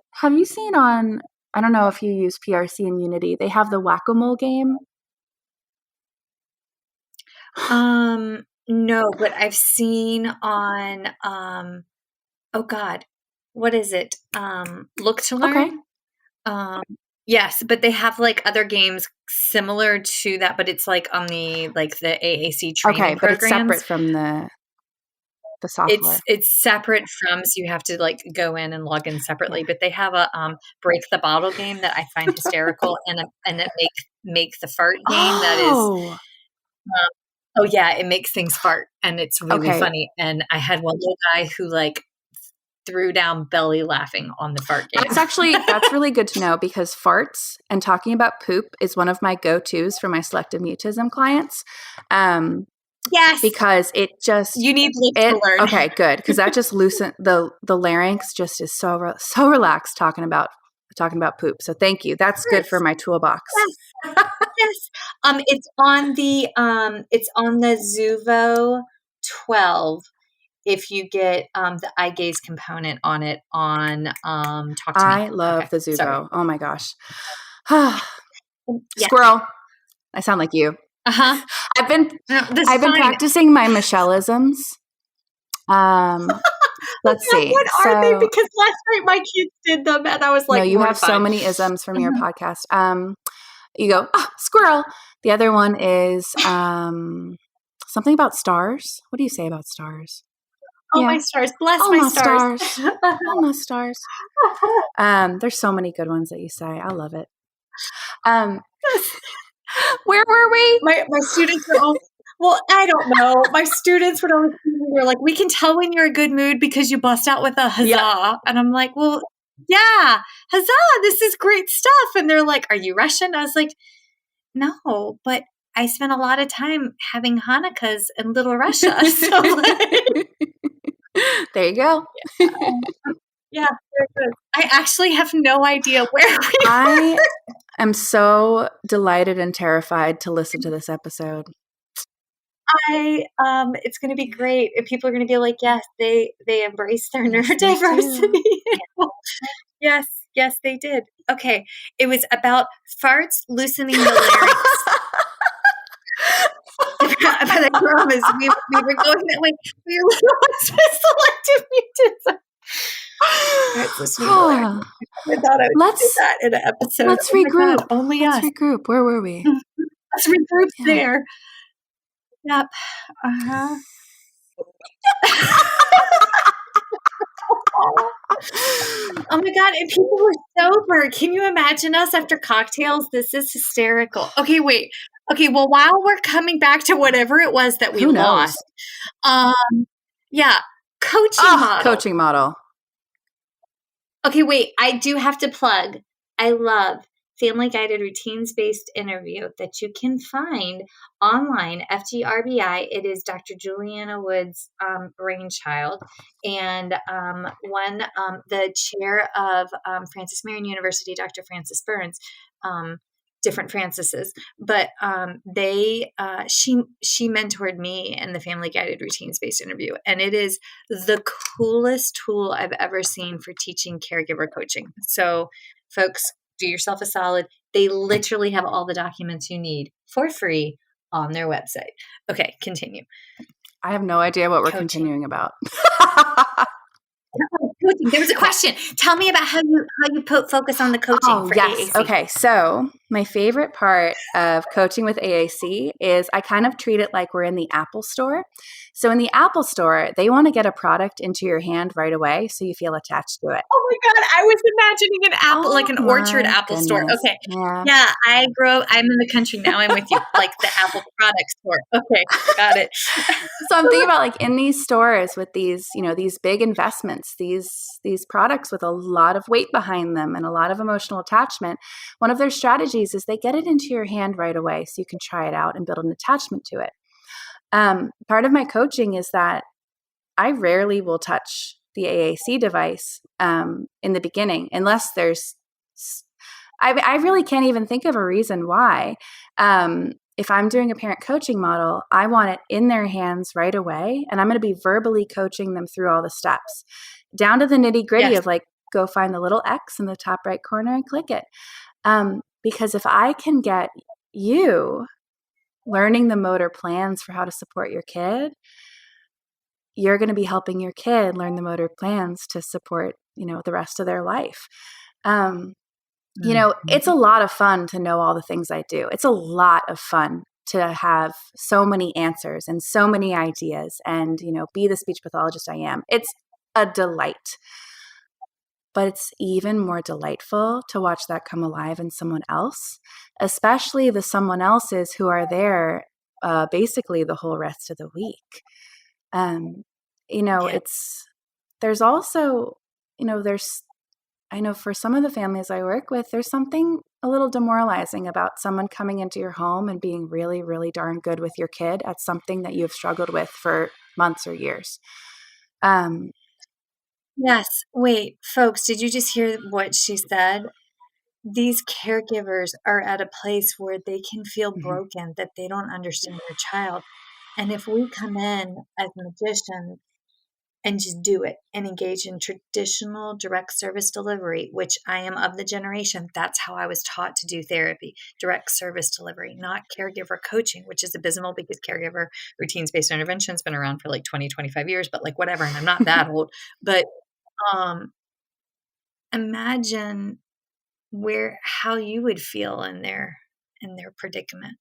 seen on? I don't know if you use PRC and Unity. They have the whack-a-mole game. No, but I've seen on. Oh God, what is it? Look to Learn. Okay. Yes, but they have like other games similar to that, but it's like on the AAC training programs. But it's separate from the software. It's separate from, so you have to like go in and log in separately. But they have a break the bottle game that I find hysterical, and it make the fart game that is. Oh yeah, it makes things fart, and it's really funny. And I had one little guy who like threw down belly laughing on the fart game. That's really good to know, because farts and talking about poop is one of my go-tos for my selective mutism clients. Yes, because it just you need to learn. Okay, good, because that just loosen the larynx just is so relaxed talking about poop. So thank you. That's good for my toolbox. Yes. Yes. It's on the Zuvo 12. If you get the eye gaze component on it on Talk to Me. I love the Zuvo. Sorry. Oh my gosh. Yeah. Squirrel. I sound like you. Uh-huh. I've been practicing my Michelleisms. Let's see. What are they? Because last night my kids did them, and I was like, no, you have so many isms from your podcast. You go, squirrel. The other one is something about stars. What do you say about stars? Oh, my stars. Bless my stars. Oh, my stars. There's so many good ones that you say. I love it. Where were we? My students were all, well, I don't know. My students would always be like, we can tell when you're in a good mood because you bust out with a huzzah. Yeah. And I'm like, well, yeah, huzzah, this is great stuff. And they're like, are you Russian? I was like, no, but I spent a lot of time having Hanukkahs in Little Russia. So there you go. Yeah, very good. I actually have no idea where we are. I am so delighted and terrified to listen to this episode. It's going to be great. People are going to be like, yes, they embrace their neurodiversity. Yes. Yes, they did. Okay. It was about farts loosening the larynx. I promise. We were going that way. We were selective mutants. Farts loosening the larynx. I thought I would do that in an episode. Let's regroup. God, only let's us. regroup. Where were we? Let's regroup there. Yep. Oh my God. And people were sober. Can you imagine us after cocktails? This is hysterical. Okay, wait. Okay, well, while we're coming back to whatever it was that we lost. Yeah. Coaching model. Okay, wait. I do have to plug. I love family guided routines based interview that you can find online, FGRBI. It is Dr. Juliana Wood's brainchild, and the chair of Francis Marion University, Dr. Francis Burns, different Francises, but she mentored me in the family guided routines based interview, and it is the coolest tool I've ever seen for teaching caregiver coaching. So, folks, do yourself a solid. They literally have all the documents you need for free on their website. Okay, continue. I have no idea what we're continuing about. There was a question. Tell me about how you put focus on the coaching for AAC. Okay, so my favorite part of coaching with AAC is I kind of treat it like we're in the Apple Store. So in the Apple Store, they want to get a product into your hand right away so you feel attached to it. Oh my God, I was imagining an apple, like an orchard Apple Store. Okay. Yeah, I grew up, I'm in the country now. I'm with you, like the Apple product store. Okay, got it. So I'm thinking about like in these stores with these, these big investments, these products with a lot of weight behind them and a lot of emotional attachment. One of their strategies is they get it into your hand right away so you can try it out and build an attachment to it. Part of my coaching is that I rarely will touch the AAC device in the beginning, unless I really can't even think of a reason why. If I'm doing a parent coaching model, I want it in their hands right away, and I'm going to be verbally coaching them through all the steps, down to the nitty gritty of like, go find the little X in the top right corner and click it. Because if I can get you learning the motor plans for how to support your kid, you're going to be helping your kid learn the motor plans to support, the rest of their life. It's a lot of fun to know all the things I do. It's a lot of fun to have so many answers and so many ideas and, be the speech pathologist I am. It's a delight. But it's even more delightful to watch that come alive in someone else, especially the someone else's who are there basically the whole rest of the week. There's also, I know for some of the families I work with, there's something a little demoralizing about someone coming into your home and being really, really darn good with your kid at something that you've struggled with for months or years. Yes. Wait, folks, did you just hear what she said? These caregivers are at a place where they can feel broken, that they don't understand their child. And if we come in as magicians and just do it and engage in traditional direct service delivery, which I am of the generation, that's how I was taught to do therapy, direct service delivery, not caregiver coaching, which is abysmal because caregiver routines-based intervention has been around for like 20, 25 years, but like whatever. And I'm not that old, but imagine how you would feel in their predicament.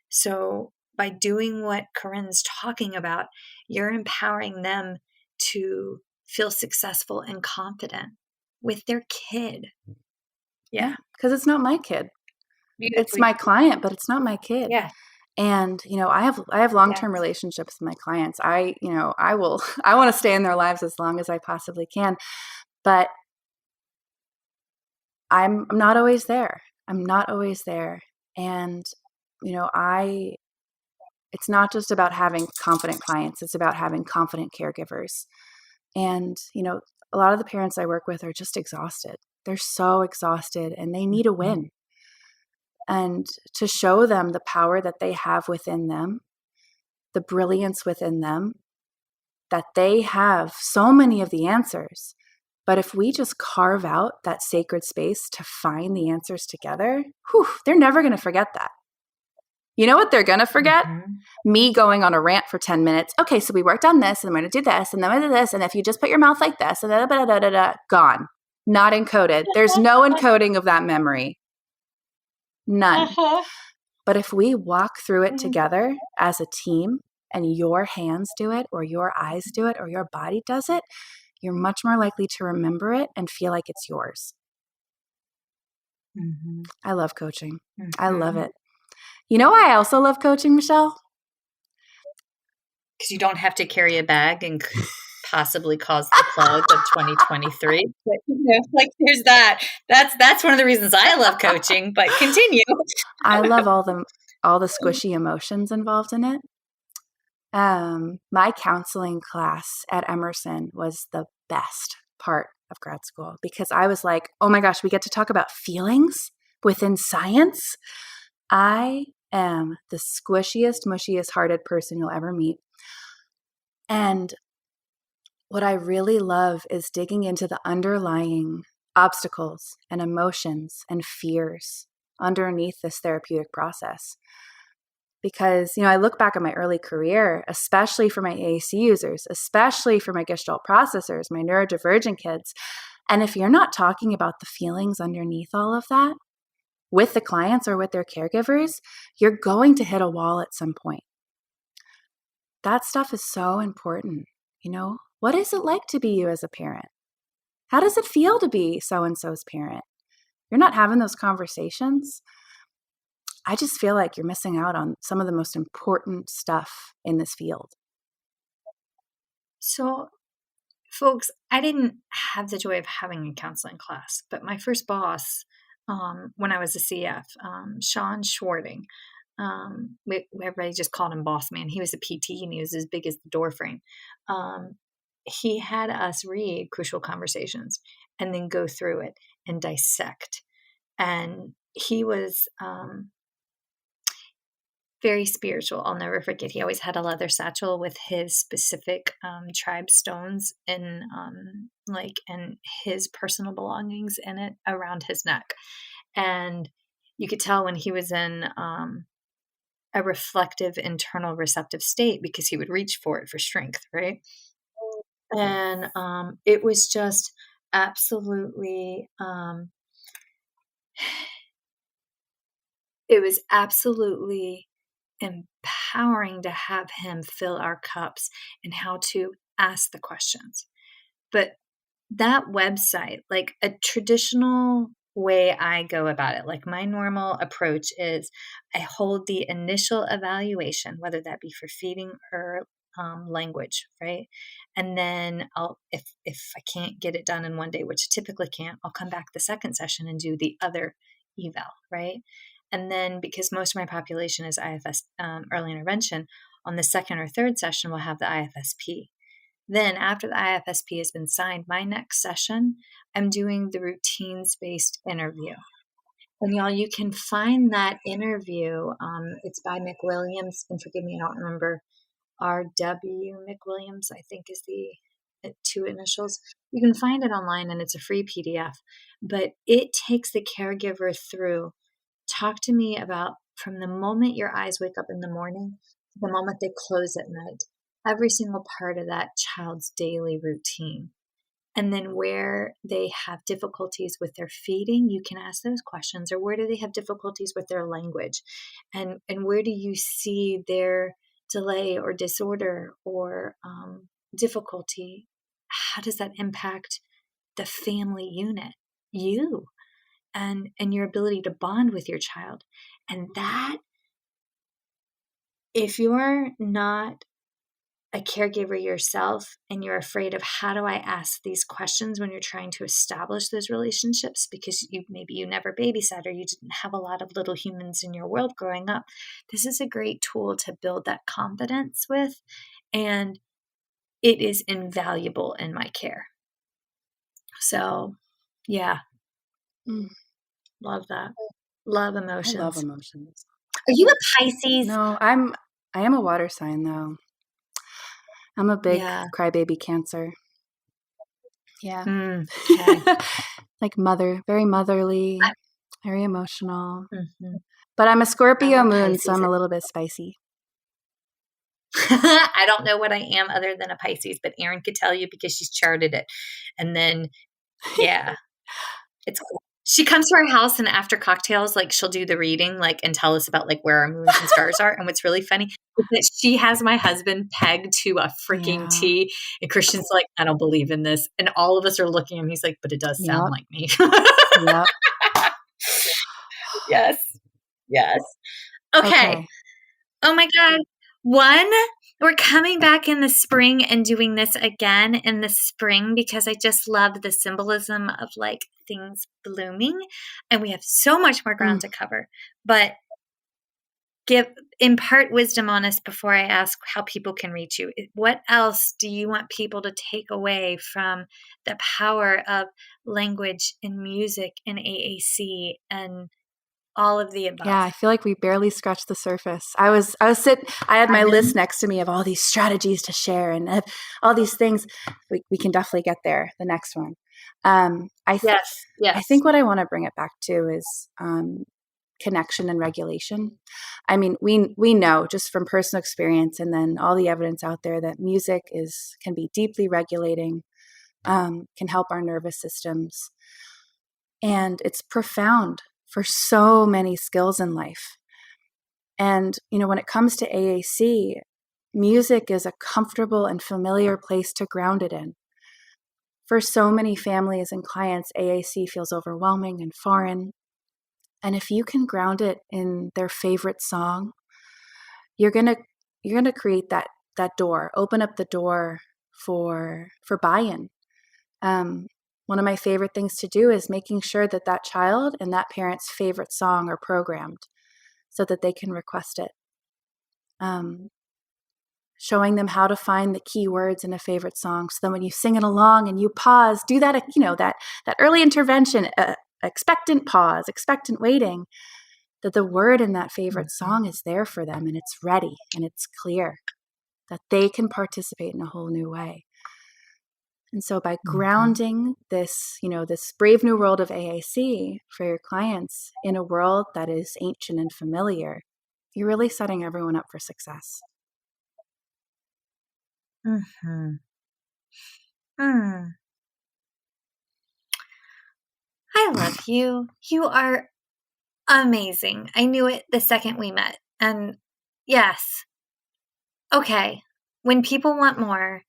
So by doing what Corinne's talking about, you're empowering them to feel successful and confident with their kid. Yeah, because it's not my kid. It's my client, but it's not my kid. Yeah. And, I have long-term relationships with my clients. I want to stay in their lives as long as I possibly can, but I'm not always there. I'm not always there. And, it's not just about having confident clients. It's about having confident caregivers. And, a lot of the parents I work with are just exhausted. They're so exhausted and they need a win. And to show them the power that they have within them, the brilliance within them, that they have so many of the answers, But if we just carve out that sacred space to find the answers together, they're never going to forget that. You know what they're going to forget? Me going on a rant for 10 minutes. Okay, so we worked on this, and I'm going to do this, and then I do this, and if you just put your mouth like this, and gone. Not encoded. There's no encoding of that memory. None. But if we walk through it together as a team, and your hands do it, or your eyes do it, or your body does it, you're much more likely to remember it and feel like it's yours. I love coaching. I love it. You know why I also love coaching, Michelle? Because you don't have to carry a bag and possibly cause the plug of 2023. But, like there's that. That's one of the reasons I love coaching. But continue. I love all the squishy emotions involved in it. My counseling class at Emerson was the best part of grad school because I was like, oh my gosh, we get to talk about feelings within science. I am the squishiest, mushiest hearted person you'll ever meet. And what I really love is digging into the underlying obstacles and emotions and fears underneath this therapeutic process. Because, I look back at my early career, especially for my AAC users, especially for my Gestalt processors, my neurodivergent kids. And if you're not talking about the feelings underneath all of that with the clients or with their caregivers, you're going to hit a wall at some point. That stuff is so important. What is it like to be you as a parent? How does it feel to be so-and-so's parent? You're not having those conversations. I just feel like you're missing out on some of the most important stuff in this field. So, folks, I didn't have the joy of having a counseling class, but my first boss, when I was a CF, Sean Schwarting, everybody just called him Boss Man. He was a PT and he was as big as the door frame. He had us read Crucial Conversations and then go through it and dissect. And he was very spiritual. I'll never forget. He always had a leather satchel with his specific tribe stones and his personal belongings in it around his neck. And you could tell when he was in a reflective, internal, receptive state because he would reach for it for strength, right? And it was just absolutely, it was absolutely empowering to have him fill our cups and how to ask the questions. But that website, like a traditional way I go about it, like my normal approach is I hold the initial evaluation, whether that be for feeding or language, right? And then if I can't get it done in one day, which I typically can't, I'll come back the second session and do the other eval, right? And then because most of my population is IFS early intervention, on the second or third session, we'll have the IFSP. Then after the IFSP has been signed, my next session, I'm doing the routines-based interview. And y'all, you can find that interview. It's by McWilliams. And forgive me, I don't remember. R.W. McWilliams, I think is the two initials. You can find it online and it's a free PDF. But it takes the caregiver through. Talk to me about from the moment your eyes wake up in the morning to the moment they close at night, every single part of that child's daily routine. And then where they have difficulties with their feeding, you can ask those questions. Or where do they have difficulties with their language? And where do you see their delay or disorder or difficulty? How does that impact the family unit, you, and your ability to bond with your child? And that, if you're not a caregiver yourself and you're afraid of how do I ask these questions when you're trying to establish those relationships because maybe you never babysat or you didn't have a lot of little humans in your world growing up, this is a great tool to build that confidence with, and it is invaluable in my care. So yeah, love that. Love emotions. I love emotions. Are you a Pisces? No, I am a water sign though. I'm a big crybaby Cancer. Yeah. Okay. Like very motherly, very emotional. Mm-hmm. But I'm a Scorpio moon, Pisces. so I'm a little bit spicy. I don't know what I am other than a Pisces, but Erin could tell you because she's charted it. And then, yeah, it's cool. She comes to our house and after cocktails, like she'll do the reading, like, and tell us about like where our moons and stars are. And what's really funny is that she has my husband pegged to a freaking T. And Christian's like, I don't believe in this. And all of us are looking at him. He's like, but it does sound like me. Yep. Yes. Yes. Okay. Oh my God. We're coming back in the spring and doing this again in the spring because I just love the symbolism of like things blooming and we have so much more ground to cover, but impart wisdom on us before I ask how people can reach you. What else do you want people to take away from the power of language and music and AAC and all of the above? Yeah, I feel like we barely scratched the surface. I had my list next to me of all these strategies to share and all these things. We can definitely get there, the next one. I think what I want to bring it back to is connection and regulation. I mean, we know just from personal experience and then all the evidence out there that music can be deeply regulating, can help our nervous systems. And it's profound for so many skills in life. And, when it comes to AAC, music is a comfortable and familiar place to ground it in. For so many families and clients, AAC feels overwhelming and foreign. And if you can ground it in their favorite song, you're gonna create that door, open up the door for buy-in. One of my favorite things to do is making sure that child and that parent's favorite song are programmed so that they can request it. Showing them how to find the key words in a favorite song. So then when you sing it along and you pause, do that, that early intervention, expectant pause, expectant waiting, that the word in that favorite song is there for them and it's ready and it's clear that they can participate in a whole new way. And so by grounding this, this brave new world of AAC for your clients in a world that is ancient and familiar, you're really setting everyone up for success. I love you. You are amazing. I knew it the second we met. And yes. Okay. When people want more,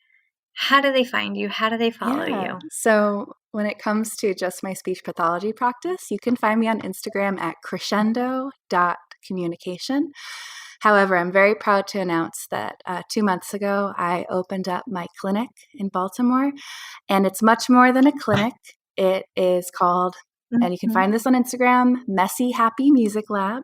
how do they find you? How do they follow you? So when it comes to just my speech pathology practice, you can find me on Instagram at crescendo.communication. However, I'm very proud to announce that 2 months ago, I opened up my clinic in Baltimore, and it's much more than a clinic. It is called, and you can find this on Instagram, Messy Happy Music Lab.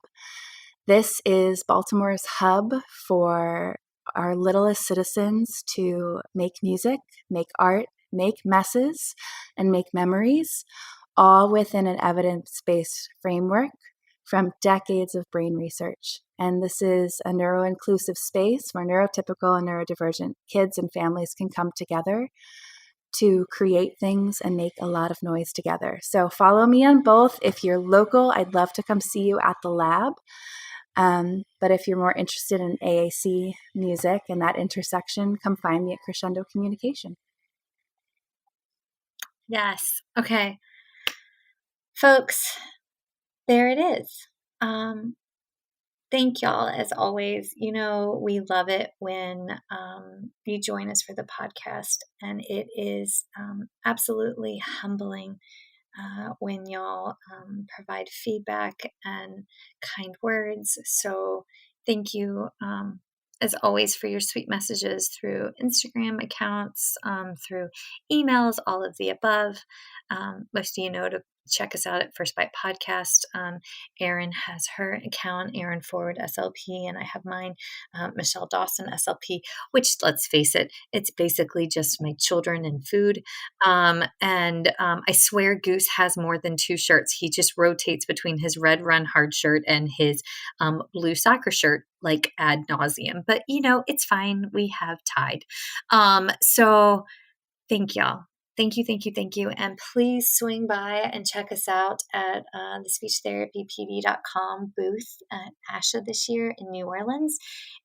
This is Baltimore's hub for our littlest citizens to make music, make art, make messes, and make memories, all within an evidence-based framework from decades of brain research. And this is a neuro-inclusive space where neurotypical and neurodivergent kids and families can come together to create things and make a lot of noise together. So follow me on both. If you're local, I'd love to come see you at the lab. But if you're more interested in AAC music and that intersection, come find me at Crescendo Communication. Yes. Okay. Folks, there it is. Thank y'all as always. We love it when you join us for the podcast, and it is absolutely humbling when y'all provide feedback and kind words. So thank you as always for your sweet messages through Instagram accounts, through emails, all of the above. Most of you know to check us out at First Bite Podcast. Erin has her account, Erin Forward SLP, and I have mine, Michelle Dawson SLP, which, let's face it, it's basically just my children and food. And I swear Goose has more than 2 shirts. He just rotates between his red Run Hard shirt and his blue soccer shirt, like ad nauseum. But, it's fine. We have Tide. So thank y'all. Thank you, thank you, thank you. And please swing by and check us out at the speechtherapypd.com booth at ASHA this year in New Orleans.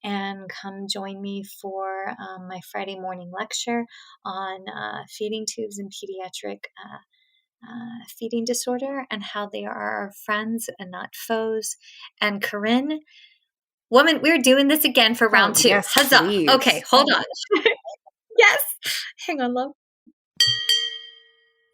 And come join me for my Friday morning lecture on feeding tubes and pediatric feeding disorder and how they are our friends and not foes. And Corinne, woman, we're doing this again for round 2. Yes, Huzzah. please. Okay, hold on. Yes. Hang on, love.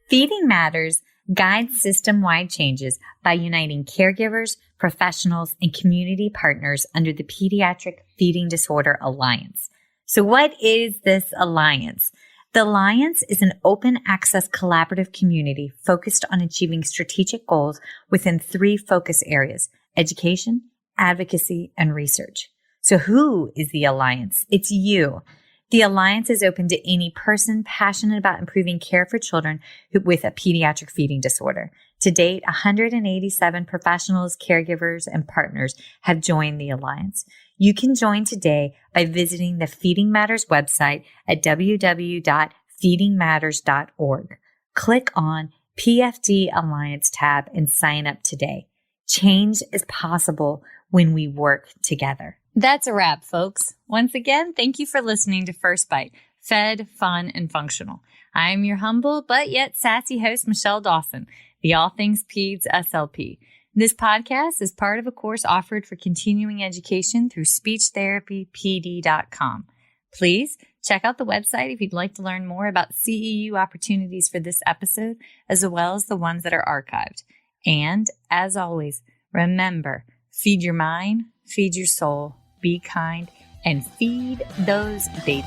Feeding Matters guides system-wide changes by uniting caregivers, professionals, and community partners under the Pediatric Feeding Disorder Alliance. So what is this alliance? The Alliance is an open access collaborative community focused on achieving strategic goals within 3 focus areas: education, advocacy, and research. So who is the Alliance? It's you. The Alliance is open to any person passionate about improving care for children with a pediatric feeding disorder. To date, 187 professionals, caregivers, and partners have joined the Alliance. You can join today by visiting the Feeding Matters website at www.feedingmatters.org. Click on PFD Alliance tab and sign up today. Change is possible when we work together. That's a wrap, folks. Once again, thank you for listening to First Bite, fed, fun, and functional. I am your humble but yet sassy host, Michelle Dawson, the All Things Peds SLP. This podcast is part of a course offered for continuing education through speechtherapypd.com. Please check out the website if you'd like to learn more about CEU opportunities for this episode, as well as the ones that are archived. And as always, remember, feed your mind, feed your soul, be kind, and feed those babies.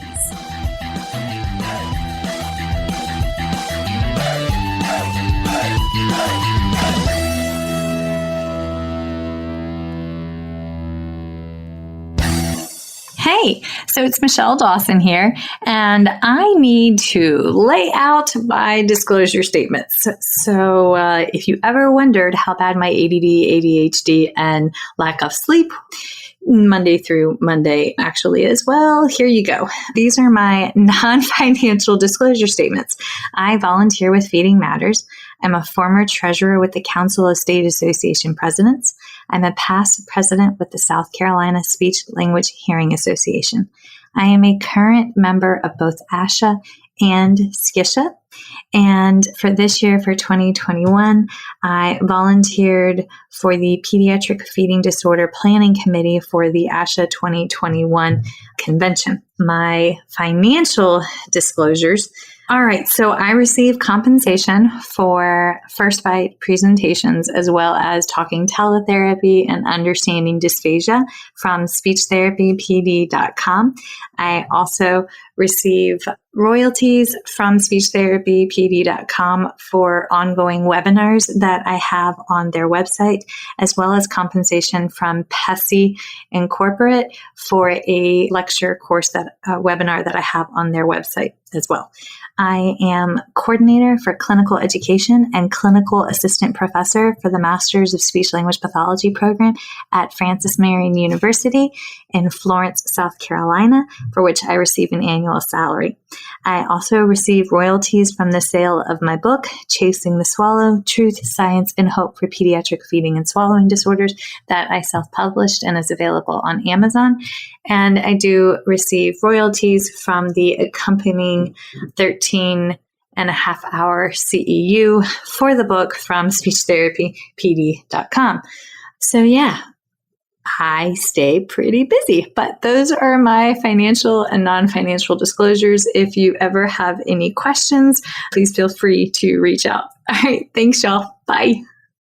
Hey, so it's Michelle Dawson here, and I need to lay out my disclosure statements. So if you ever wondered how bad my ADD, ADHD, and lack of sleep Monday through Monday actually is, well, here you go. These are my non-financial disclosure statements. I volunteer with Feeding Matters. I'm a former treasurer with the Council of State Association Presidents. I'm a past president with the South Carolina Speech Language Hearing Association. I am a current member of both ASHA and SCISHA. And for this year, for 2021, I volunteered for the Pediatric Feeding Disorder Planning Committee for the ASHA 2021 convention. My financial disclosures. All right, so I receive compensation for First Bite presentations as well as talking teletherapy and understanding dysphagia from speechtherapypd.com. I also receive royalties from speechtherapypd.com for ongoing webinars that I have on their website, as well as compensation from PESI Incorporate for a lecture course webinar that I have on their website as well. I am coordinator for clinical education and clinical assistant professor for the Masters of Speech Language Pathology program at Francis Marion University in Florence, South Carolina, for which I receive an annual salary. I also receive royalties from the sale of my book, Chasing the Swallow, Truth, Science, and Hope for Pediatric Feeding and Swallowing Disorders, that I self-published and is available on Amazon. And I do receive royalties from the accompanying 13.5-hour CEU for the book from speechtherapypd.com. So yeah, I stay pretty busy, but those are my financial and non-financial disclosures. If you ever have any questions, please feel free to reach out. All right. Thanks, y'all. Bye.